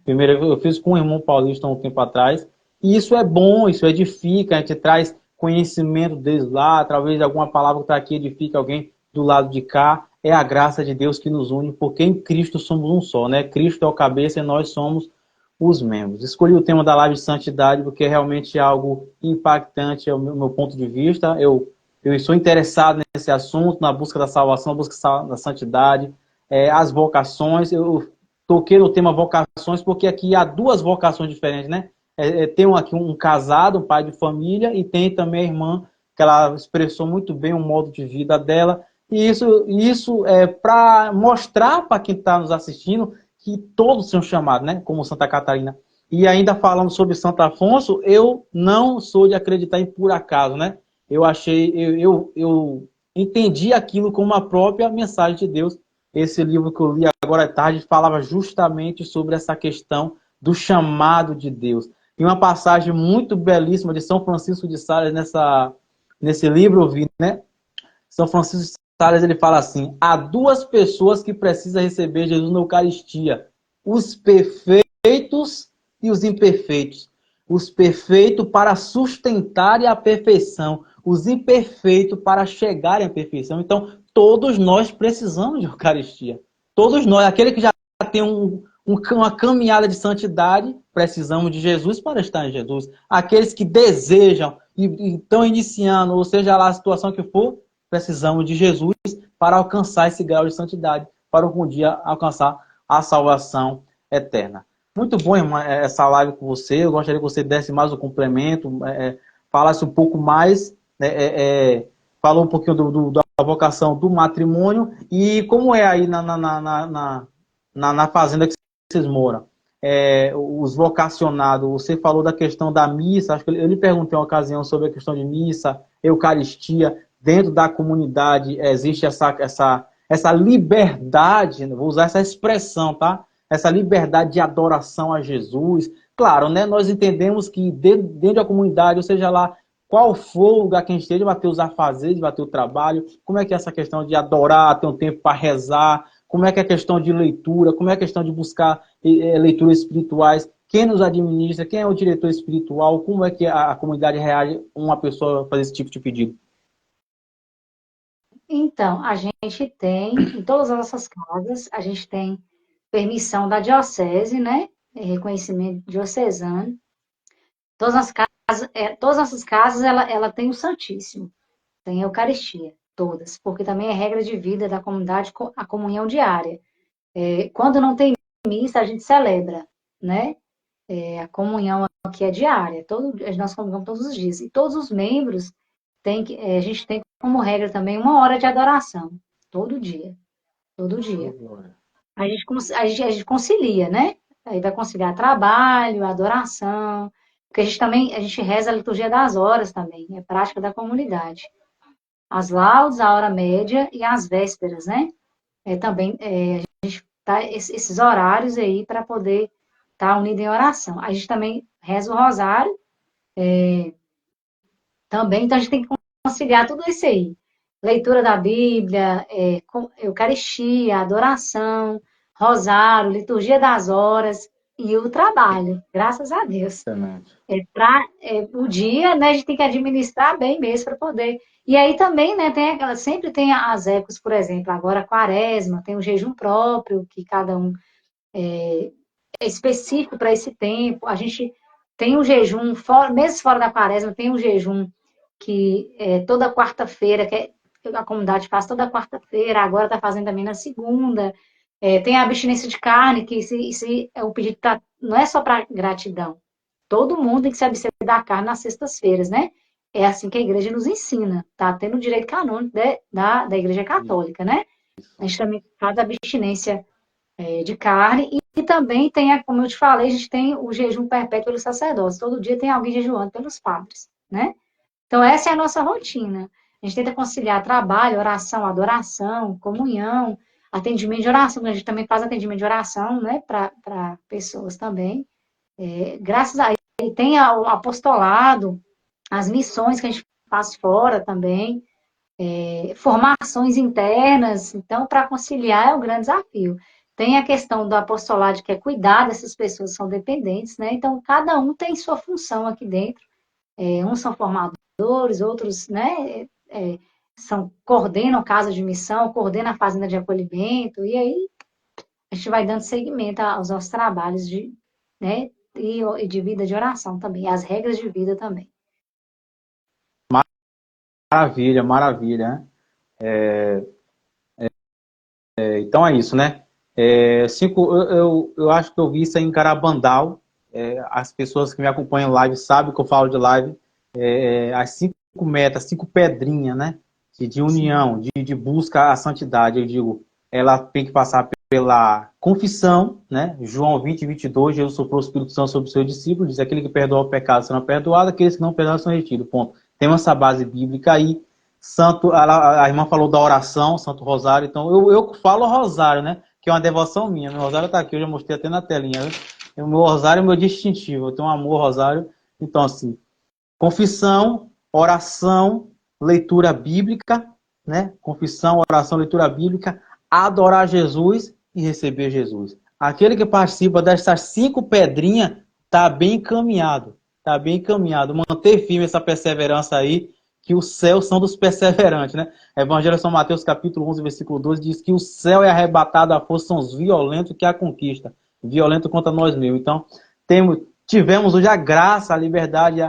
S1: Primeira vez eu fiz com o irmão paulista há um tempo atrás. E isso é bom, isso edifica, a gente traz conhecimento deles lá, através de alguma palavra que está aqui, edifica alguém do lado de cá. É a graça de Deus que nos une, porque em Cristo somos um só, né? Cristo é o cabeça e nós somos os membros. Escolhi o tema da live de santidade porque é realmente algo impactante, é o meu ponto de vista. Eu sou interessado nesse assunto, na busca da salvação, na busca da santidade, as vocações. Eu toquei no tema vocações porque aqui há duas vocações diferentes, né? Tem aqui um casado, um pai de família, e tem também a irmã, que ela expressou muito bem o modo de vida dela. E isso é para mostrar para quem está nos assistindo que todos são chamados, né? Como Santa Catarina. E ainda falando sobre Santo Afonso, eu não sou de acreditar em por acaso, né? Eu entendi aquilo como uma própria mensagem de Deus esse livro que eu li agora à tarde falava justamente sobre essa questão do chamado de Deus. E uma passagem muito belíssima de São Francisco de Sales nesse livro, eu vi, né? São Francisco de Sales, ele fala assim: há duas pessoas que precisam receber Jesus na Eucaristia: os perfeitos e os imperfeitos. Os perfeitos para sustentarem a perfeição, os imperfeitos para chegarem à perfeição. Então, todos nós precisamos de Eucaristia. Todos nós, aquele que já tem uma caminhada de santidade, precisamos de Jesus para estar em Jesus. Aqueles que desejam e estão iniciando, ou seja lá a situação que for, precisamos de Jesus para alcançar esse grau de santidade, para algum dia alcançar a salvação eterna. Muito bom, irmã, essa live com você. Eu gostaria que você desse mais um complemento, falasse um pouco mais, falou um pouquinho da vocação do matrimônio e como é aí na fazenda que vocês moram. Os vocacionados, você falou da questão da missa, acho que eu lhe perguntei uma ocasião sobre a questão de missa, Eucaristia. Dentro da comunidade existe essa liberdade, vou usar essa expressão, tá? Essa liberdade de adoração a Jesus. Claro, né? Nós entendemos que dentro da comunidade, ou seja lá, qual for o lugar que a gente esteja, vai ter os afazeres, vai ter o trabalho. Como é que é essa questão de adorar, ter um tempo para rezar? Como é que é a questão de leitura? Como é a questão de buscar leituras espirituais? Quem nos administra? Quem é o diretor espiritual? Como é que a comunidade reage a uma pessoa fazer esse tipo de pedido?
S2: Então, a gente tem, em todas as nossas casas, a gente tem permissão da diocese, né? Reconhecimento diocesano. Todas as casas, todas as nossas casas, ela tem o Santíssimo, tem a Eucaristia, todas, porque também é regra de vida da comunidade a comunhão diária. Quando não tem missa, a gente celebra, né? A comunhão aqui é diária, nós comungamos todos os dias. E todos os membros a gente tem como regra também 1 hora de adoração, todo dia. Todo dia. A gente concilia, né? Aí vai conciliar trabalho, adoração, porque a gente reza a liturgia das horas também, é prática da comunidade. As laudes, a hora média e as vésperas, né? Também a gente tá esses horários aí para poder estar unido em oração. A gente também reza o rosário, também, então a gente tem que conciliar tudo isso aí. Leitura da Bíblia, Eucaristia, adoração, rosário, liturgia das horas e o trabalho, graças a Deus. O dia, né, a gente tem que administrar bem mesmo para poder. E aí também, né, sempre tem as épocas, por exemplo, agora a quaresma, tem o jejum próprio, que cada um é específico para esse tempo. A gente tem um jejum, mesmo fora da quaresma, tem um jejum que toda quarta-feira, que a comunidade faz toda quarta-feira, agora está fazendo também na segunda. Tem a abstinência de carne, que o pedido não é só para gratidão. Todo mundo tem que se abster da carne nas sextas-feiras, né? É assim que a igreja nos ensina. Tá tendo o direito canônico da igreja católica, né? A gente também faz a abstinência de carne e também tem, como eu te falei, a gente tem o jejum perpétuo pelos sacerdotes. Todo dia tem alguém jejuando pelos padres, né? Então, essa é a nossa rotina. A gente tenta conciliar trabalho, oração, adoração, comunhão, atendimento de oração. A gente também faz atendimento de oração, né, para pessoas também. Graças a ele tem o apostolado, as missões que a gente faz fora também, formações internas. Então, para conciliar é um grande desafio. Tem a questão do apostolado, que é cuidar dessas pessoas que são dependentes, né? Então, cada um tem sua função aqui dentro. Uns são formadores, outros, né, coordenam casa de missão, coordenam a fazenda de acolhimento, e aí a gente vai dando seguimento aos nossos trabalhos né, e de vida de oração também, as regras de vida também.
S1: Maravilha, maravilha. Então é isso, né? Eu acho que eu vi isso aí em Carabandal. As pessoas que me acompanham em live sabem que eu falo de live. As 5 metas, 5 pedrinhas, né? De união, de busca à santidade. Eu digo, ela tem que passar pela confissão, né? João 20, 22, Jesus soprou o Espírito Santo sobre os seus discípulos, diz: aquele que perdoa o pecado será perdoado, aqueles que não perdoam são retidos. Ponto. Tem essa base bíblica aí. Santo, a irmã falou da oração, Santo Rosário, então eu falo Rosário, né? Que é uma devoção minha. Meu Rosário está aqui, eu já mostrei até na telinha. Né? O meu Rosário é o meu distintivo, eu tenho um amor ao Rosário. Então, assim, confissão, oração, leitura bíblica, né? Confissão, oração, leitura bíblica, adorar Jesus e receber Jesus. Aquele que participa dessas 5 pedrinhas está bem encaminhado. Está bem encaminhado. Manter firme essa perseverança aí, que os céus são dos perseverantes, né? Evangelho de São Mateus, capítulo 11, versículo 12, diz que o céu é arrebatado à força, são os violentos que a conquista. Violento contra nós mesmos. Então, tivemos hoje a graça, a liberdade,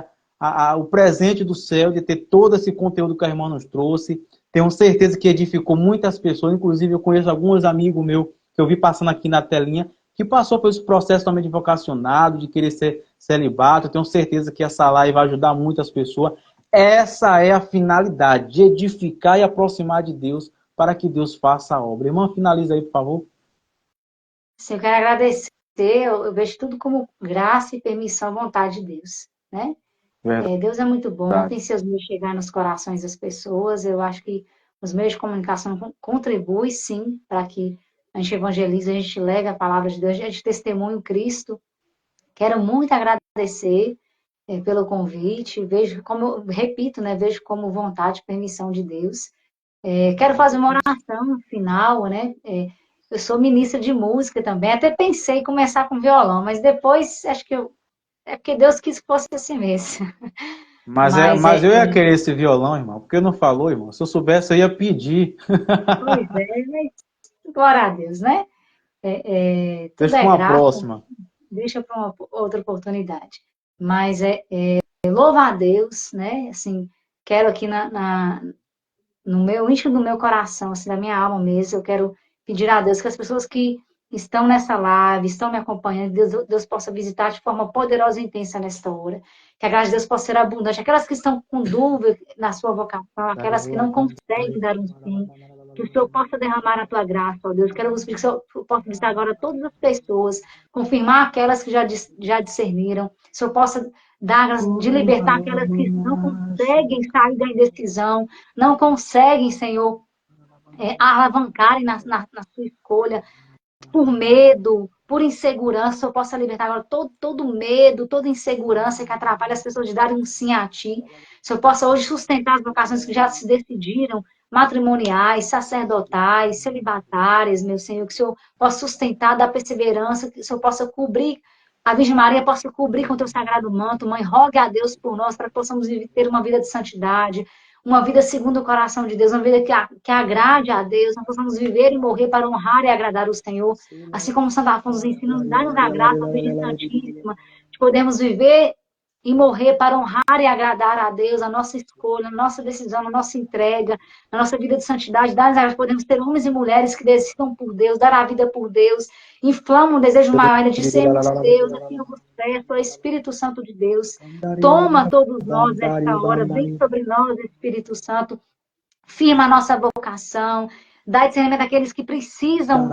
S1: o presente do céu de ter todo esse conteúdo que a irmã nos trouxe. Tenho certeza que edificou muitas pessoas, inclusive eu conheço alguns amigos meus que eu vi passando aqui na telinha, que passou por esse processo também de vocacionado, de querer ser celibato. Eu tenho certeza que essa live vai ajudar muitas pessoas. Essa é a finalidade, de edificar e aproximar de Deus para que Deus faça a obra. Irmã, finaliza aí, por favor.
S2: Sim, eu quero agradecer, eu vejo tudo como graça e permissão, vontade de Deus, né? Deus é muito bom, tem seus meios de chegar nos corações das pessoas. Eu acho que os meios de comunicação contribuem, sim, para que a gente evangelize, a gente lega a palavra de Deus, a gente testemunha o Cristo. Quero muito agradecer pelo convite, vejo como, eu repito, né, vejo como vontade e permissão de Deus. Quero fazer uma oração final, né? Eu sou ministra de música também, até pensei em começar com violão, mas depois acho que é porque Deus quis que fosse assim mesmo.
S1: Mas eu ia querer esse violão, irmão, porque não falou, irmão. Se eu soubesse, eu ia pedir.
S2: Pois é, mas glória a Deus, né? Tudo
S1: Deixa para
S2: é
S1: uma
S2: graça,
S1: próxima.
S2: deixa para uma outra oportunidade. Mas louva a Deus, né? Assim, quero aqui no meu íntimo do meu coração, assim, da minha alma mesmo, eu quero pedir a Deus que as pessoas que estão nessa live, estão me acompanhando, Deus possa visitar de forma poderosa e intensa nesta hora, que a graça de Deus possa ser abundante, aquelas que estão com dúvida na sua vocação, aquelas que não conseguem dar um sim, que o Senhor possa derramar a tua graça, ó Deus, quero vos pedir que o Senhor possa visitar agora todas as pessoas, confirmar aquelas que já discerniram, que o Senhor possa dar, de libertar aquelas que não conseguem sair da indecisão, não conseguem, Senhor, alavancarem na sua escolha, por medo, por insegurança. Eu possa libertar agora todo medo, toda insegurança que atrapalha as pessoas de darem um sim a Ti. Se eu possa hoje sustentar as vocações que já se decidiram, matrimoniais, sacerdotais, celibatárias, meu Senhor, que o Senhor possa sustentar, dar perseverança, que o Senhor possa cobrir, a Virgem Maria possa cobrir com o teu sagrado manto. Mãe, rogue a Deus por nós, para que possamos ter uma vida de santidade, uma vida segundo o coração de Deus, uma vida que agrade a Deus, nós possamos viver e morrer para honrar e agradar o Senhor, assim como Santo Afonso nos ensina, nos dá-nos a graça, a Virgem Santíssima, de podermos viver e morrer para honrar e agradar a Deus, a nossa escolha, a nossa decisão, a nossa entrega, a nossa vida de santidade, dá-nos a graça, podemos ter homens e mulheres que decidam por Deus, dar a vida por Deus, inflamam o desejo maior de sermos Deus, assim eu vos peço, ó Espírito Santo de Deus, toma todos nós nesta hora, vem sobre nós, Espírito Santo, firma a nossa vocação, dá discernimento àqueles que precisam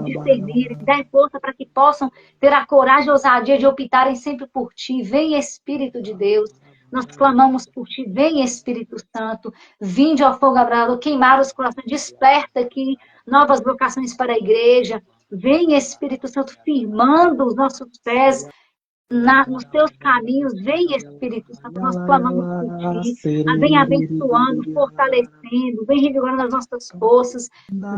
S2: discernir, dá força para que possam ter a coragem e a ousadia de optarem sempre por Ti. Vem, Espírito de Deus, nós clamamos por Ti, vem, Espírito Santo, vinde ao fogo abrasador, queimar os corações, desperta aqui novas vocações para a igreja, vem, Espírito Santo, firmando os nossos pés nos teus caminhos, vem Espírito Santo, nós clamamos por Ti, vem abençoando, fortalecendo, vem revigorando as nossas forças,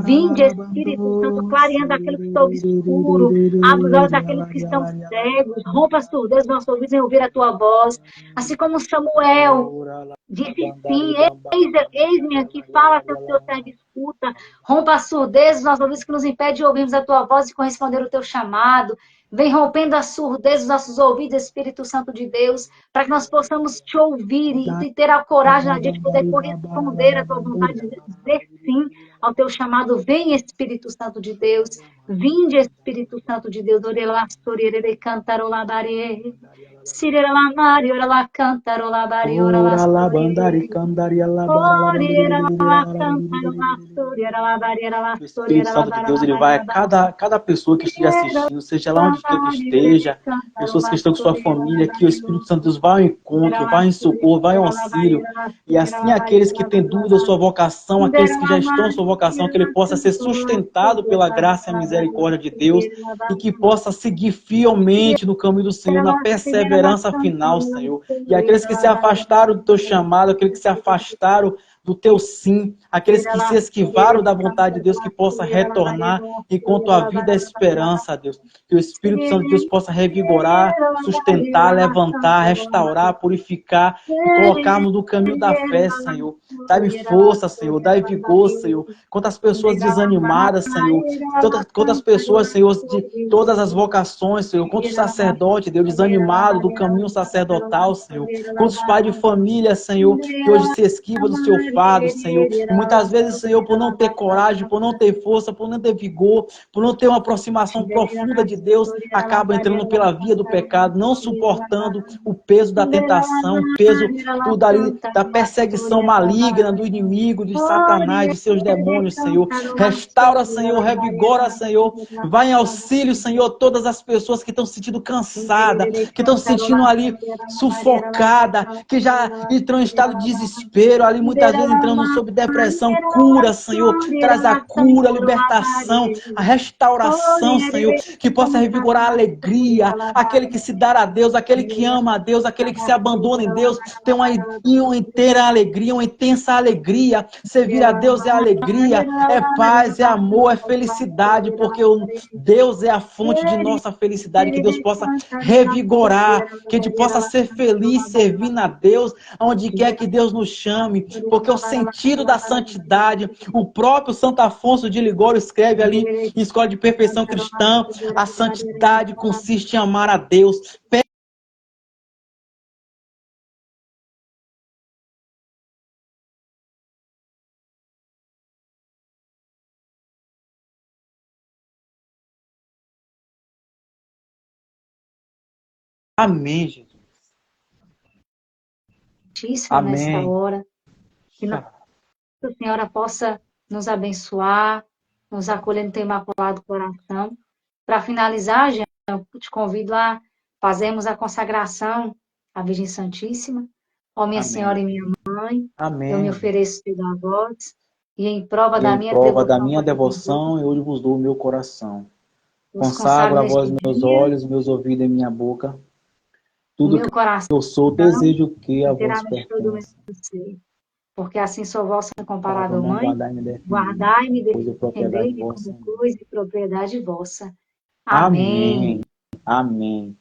S2: vinde Espírito Santo, clareando aquilo que está obscuro, abre os olhos daqueles que estão cegos, rompa as surdez dos nossos ouvidos em ouvir a Tua voz, assim como Samuel disse sim, eis-me aqui, fala que o Teu servo escuta, rompa a surdez dos nossos ouvidos que nos impede de ouvirmos a Tua voz e corresponder ao Teu chamado, vem rompendo a surdez dos nossos ouvidos, Espírito Santo de Deus, para que nós possamos Te ouvir e ter a coragem de poder corresponder à Tua vontade, de dizer sim ao Teu chamado. Vem, Espírito Santo de Deus, vinde, Espírito Santo de Deus, Sirira la mari, ora la cantaro la bari, ora la
S1: Ora la bandari
S2: storia.
S1: candari alla bara la bandiri
S2: Ora la cantaro la storia, la bari, la
S1: O
S2: storia,
S1: Espírito
S2: la
S1: Santo de
S2: bara,
S1: Deus,
S2: la
S1: ele
S2: bari,
S1: vai a
S2: la bara.
S1: cada pessoa que estiver assistindo, seja lá onde quer que esteja, pessoas que estão com sua família, que o Espírito Santo de Deus vai ao encontro, vai em socorro, vai ao auxílio. E assim aqueles que têm dúvida da sua vocação, aqueles que já estão na sua vocação, que ele possa ser sustentado pela graça e a misericórdia de Deus e que possa seguir fielmente no caminho do Senhor, na perseverança final, Senhor. E aqueles que se afastaram do teu chamado, aqueles que se afastaram do teu sim, aqueles que se esquivaram da vontade de Deus, que possa retornar enquanto a vida é esperança, Deus. Que o Espírito Santo de Deus possa revigorar, sustentar, levantar, restaurar, purificar e colocarmos no caminho da fé, Senhor. Dai-me força, Senhor, dai vigor, Senhor. Quantas pessoas desanimadas, Senhor. Quantas pessoas, Senhor, de todas as vocações, Senhor. Quantos sacerdotes, Deus, desanimados do caminho sacerdotal, Senhor. Quantos pais de família, Senhor, que hoje se esquivam do seu fardo, Senhor. E muitas vezes, Senhor, por não ter coragem, por não ter força, por não ter vigor, por não ter uma aproximação profunda de Deus, acaba entrando pela via do pecado, não suportando o peso da tentação, o peso tudo ali da perseguição maligna do inimigo, de Satanás, de seus demônios, Senhor. Restaura, Senhor, revigora, Senhor. Vai em auxílio, Senhor, todas as pessoas que estão se sentindo cansadas, que estão se sentindo ali sufocada, que já entram em estado de desespero, ali muitas vezes entrando sob depressão. Cura, Senhor, traz a cura, a libertação, a restauração, Senhor, que possa revigorar a alegria, aquele que se dá a Deus, aquele que ama a Deus, aquele que se abandona em Deus, tem uma inteira alegria, uma intensa alegria. Servir a Deus é alegria, é paz, é amor, é felicidade, porque Deus é a fonte de nossa felicidade, que Deus possa revigorar, que a gente possa ser feliz servindo a Deus, onde quer que Deus nos chame, porque o sentido da santidade, o próprio Santo Afonso de Ligório escreve ali em Escola de Perfeição Cristã, a santidade consiste em amar a Deus. Amém, Jesus.
S2: Nesta
S1: Amém.
S2: hora, que Nossa Senhora possa nos abençoar, nos acolher no teu imaculado coração. Para finalizar, Jean, eu te convido a fazermos a consagração à Virgem Santíssima. Ó minha
S1: Amém.
S2: Senhora e minha Mãe,
S1: Amém.
S2: eu me ofereço a vós, e em prova
S1: Eu,
S2: da
S1: em
S2: minha
S1: prova da
S2: devoção,
S1: minha devoção, eu vos dou o meu coração.
S2: vos
S1: Consagro
S2: consagro
S1: a vós
S2: neste
S1: meus
S2: dia,
S1: olhos, meus ouvidos e minha boca.
S2: o
S1: Tudo que
S2: meu coração,
S1: eu sou, desejo que a vós
S2: inteiramente todo o meu
S1: pertence.
S2: ser. Porque assim sou vossa
S1: Parável
S2: incomparável
S1: não
S2: Mãe,
S1: guardai-me e defendei,
S2: guardai-me e
S1: pois é propriedade
S2: defendei-me
S1: vossa.
S2: como coisa e propriedade vossa.
S1: Amém.
S2: Amém.
S1: Amém.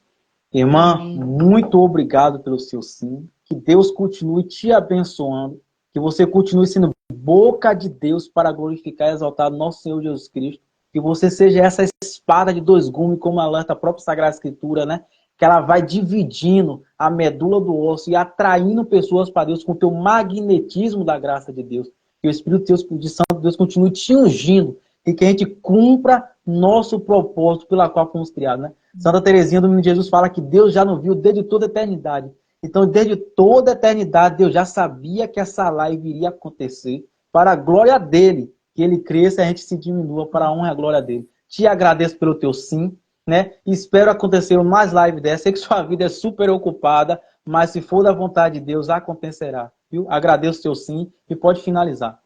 S1: Irmã,
S2: Amém.
S1: muito obrigado pelo seu sim. Que Deus continue te abençoando. Que você continue sendo boca de Deus para glorificar e exaltar nosso Senhor Jesus Cristo. Que você seja essa espada de dois gumes, como alerta a própria Sagrada Escritura, né? Que ela vai dividindo a medula do osso e atraindo pessoas para Deus com o teu magnetismo da graça de Deus. Que o Espírito de Santo Deus continue te ungindo e que a gente cumpra nosso propósito pela qual fomos criados, né? Santa Teresinha do Menino Jesus fala que Deus já nos viu desde toda a eternidade. Então, desde toda a eternidade, Deus já sabia que essa live iria acontecer para a glória dele. Que ele cresça e a gente se diminua para a honra e a glória dele. Te agradeço pelo teu sim, né? Espero acontecer mais live dessa. Sei que sua vida é super ocupada, mas se for da vontade de Deus, acontecerá. Viu? Agradeço o teu sim e pode finalizar.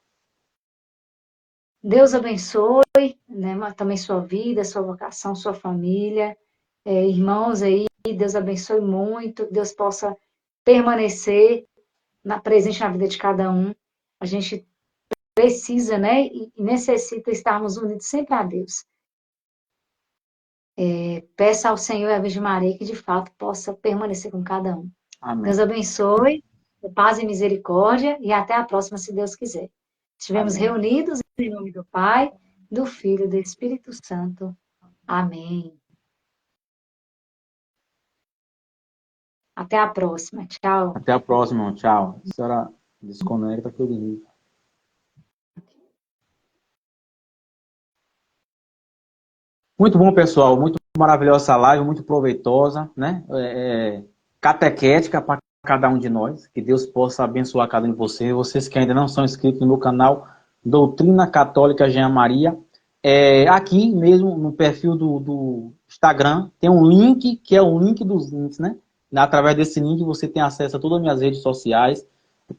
S2: Deus abençoe, né, também sua vida, sua vocação, sua família, irmãos aí, Deus abençoe muito, Deus possa permanecer presente na vida de cada um. A gente precisa, né, e necessita estarmos unidos sempre a Deus. Peça ao Senhor e à Virgem Maria que de fato possa permanecer com cada um.
S1: Amém.
S2: Deus abençoe, paz e misericórdia, e até a próxima, se Deus quiser. Estivemos
S1: Amém.
S2: reunidos em nome do Pai, do Filho e do Espírito Santo. Amém. Até a próxima. Tchau.
S1: Até a próxima. Tchau. A senhora desconecta que eu desligo. Muito bom, pessoal. Muito maravilhosa essa live, muito proveitosa, né? catequética para cada um de nós. Que Deus possa abençoar cada um de vocês. Vocês que ainda não são inscritos no meu canal Doutrina Católica Jean Maria. Aqui mesmo no perfil do Instagram tem um link, que é o link dos links, né? Através desse link você tem acesso a todas as minhas redes sociais.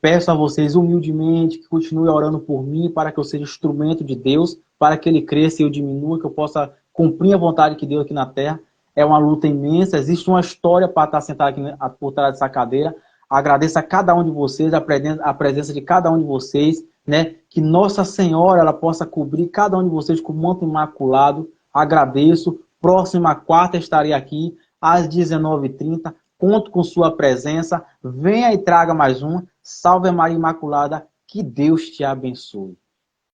S1: Peço a vocês humildemente que continuem orando por mim, para que eu seja instrumento de Deus, para que Ele cresça e eu diminua, que eu possa cumprir a vontade que Deus aqui na Terra. É uma luta imensa, existe uma história para estar sentado aqui por trás dessa cadeira. Agradeço a cada um de vocês, a presença de cada um de vocês, né? Que Nossa Senhora ela possa cobrir cada um de vocês com o manto imaculado. Agradeço. Próxima quarta estarei aqui às 19h30. Conto com sua presença. Venha e traga mais uma. Salve Maria Imaculada. Que Deus te abençoe.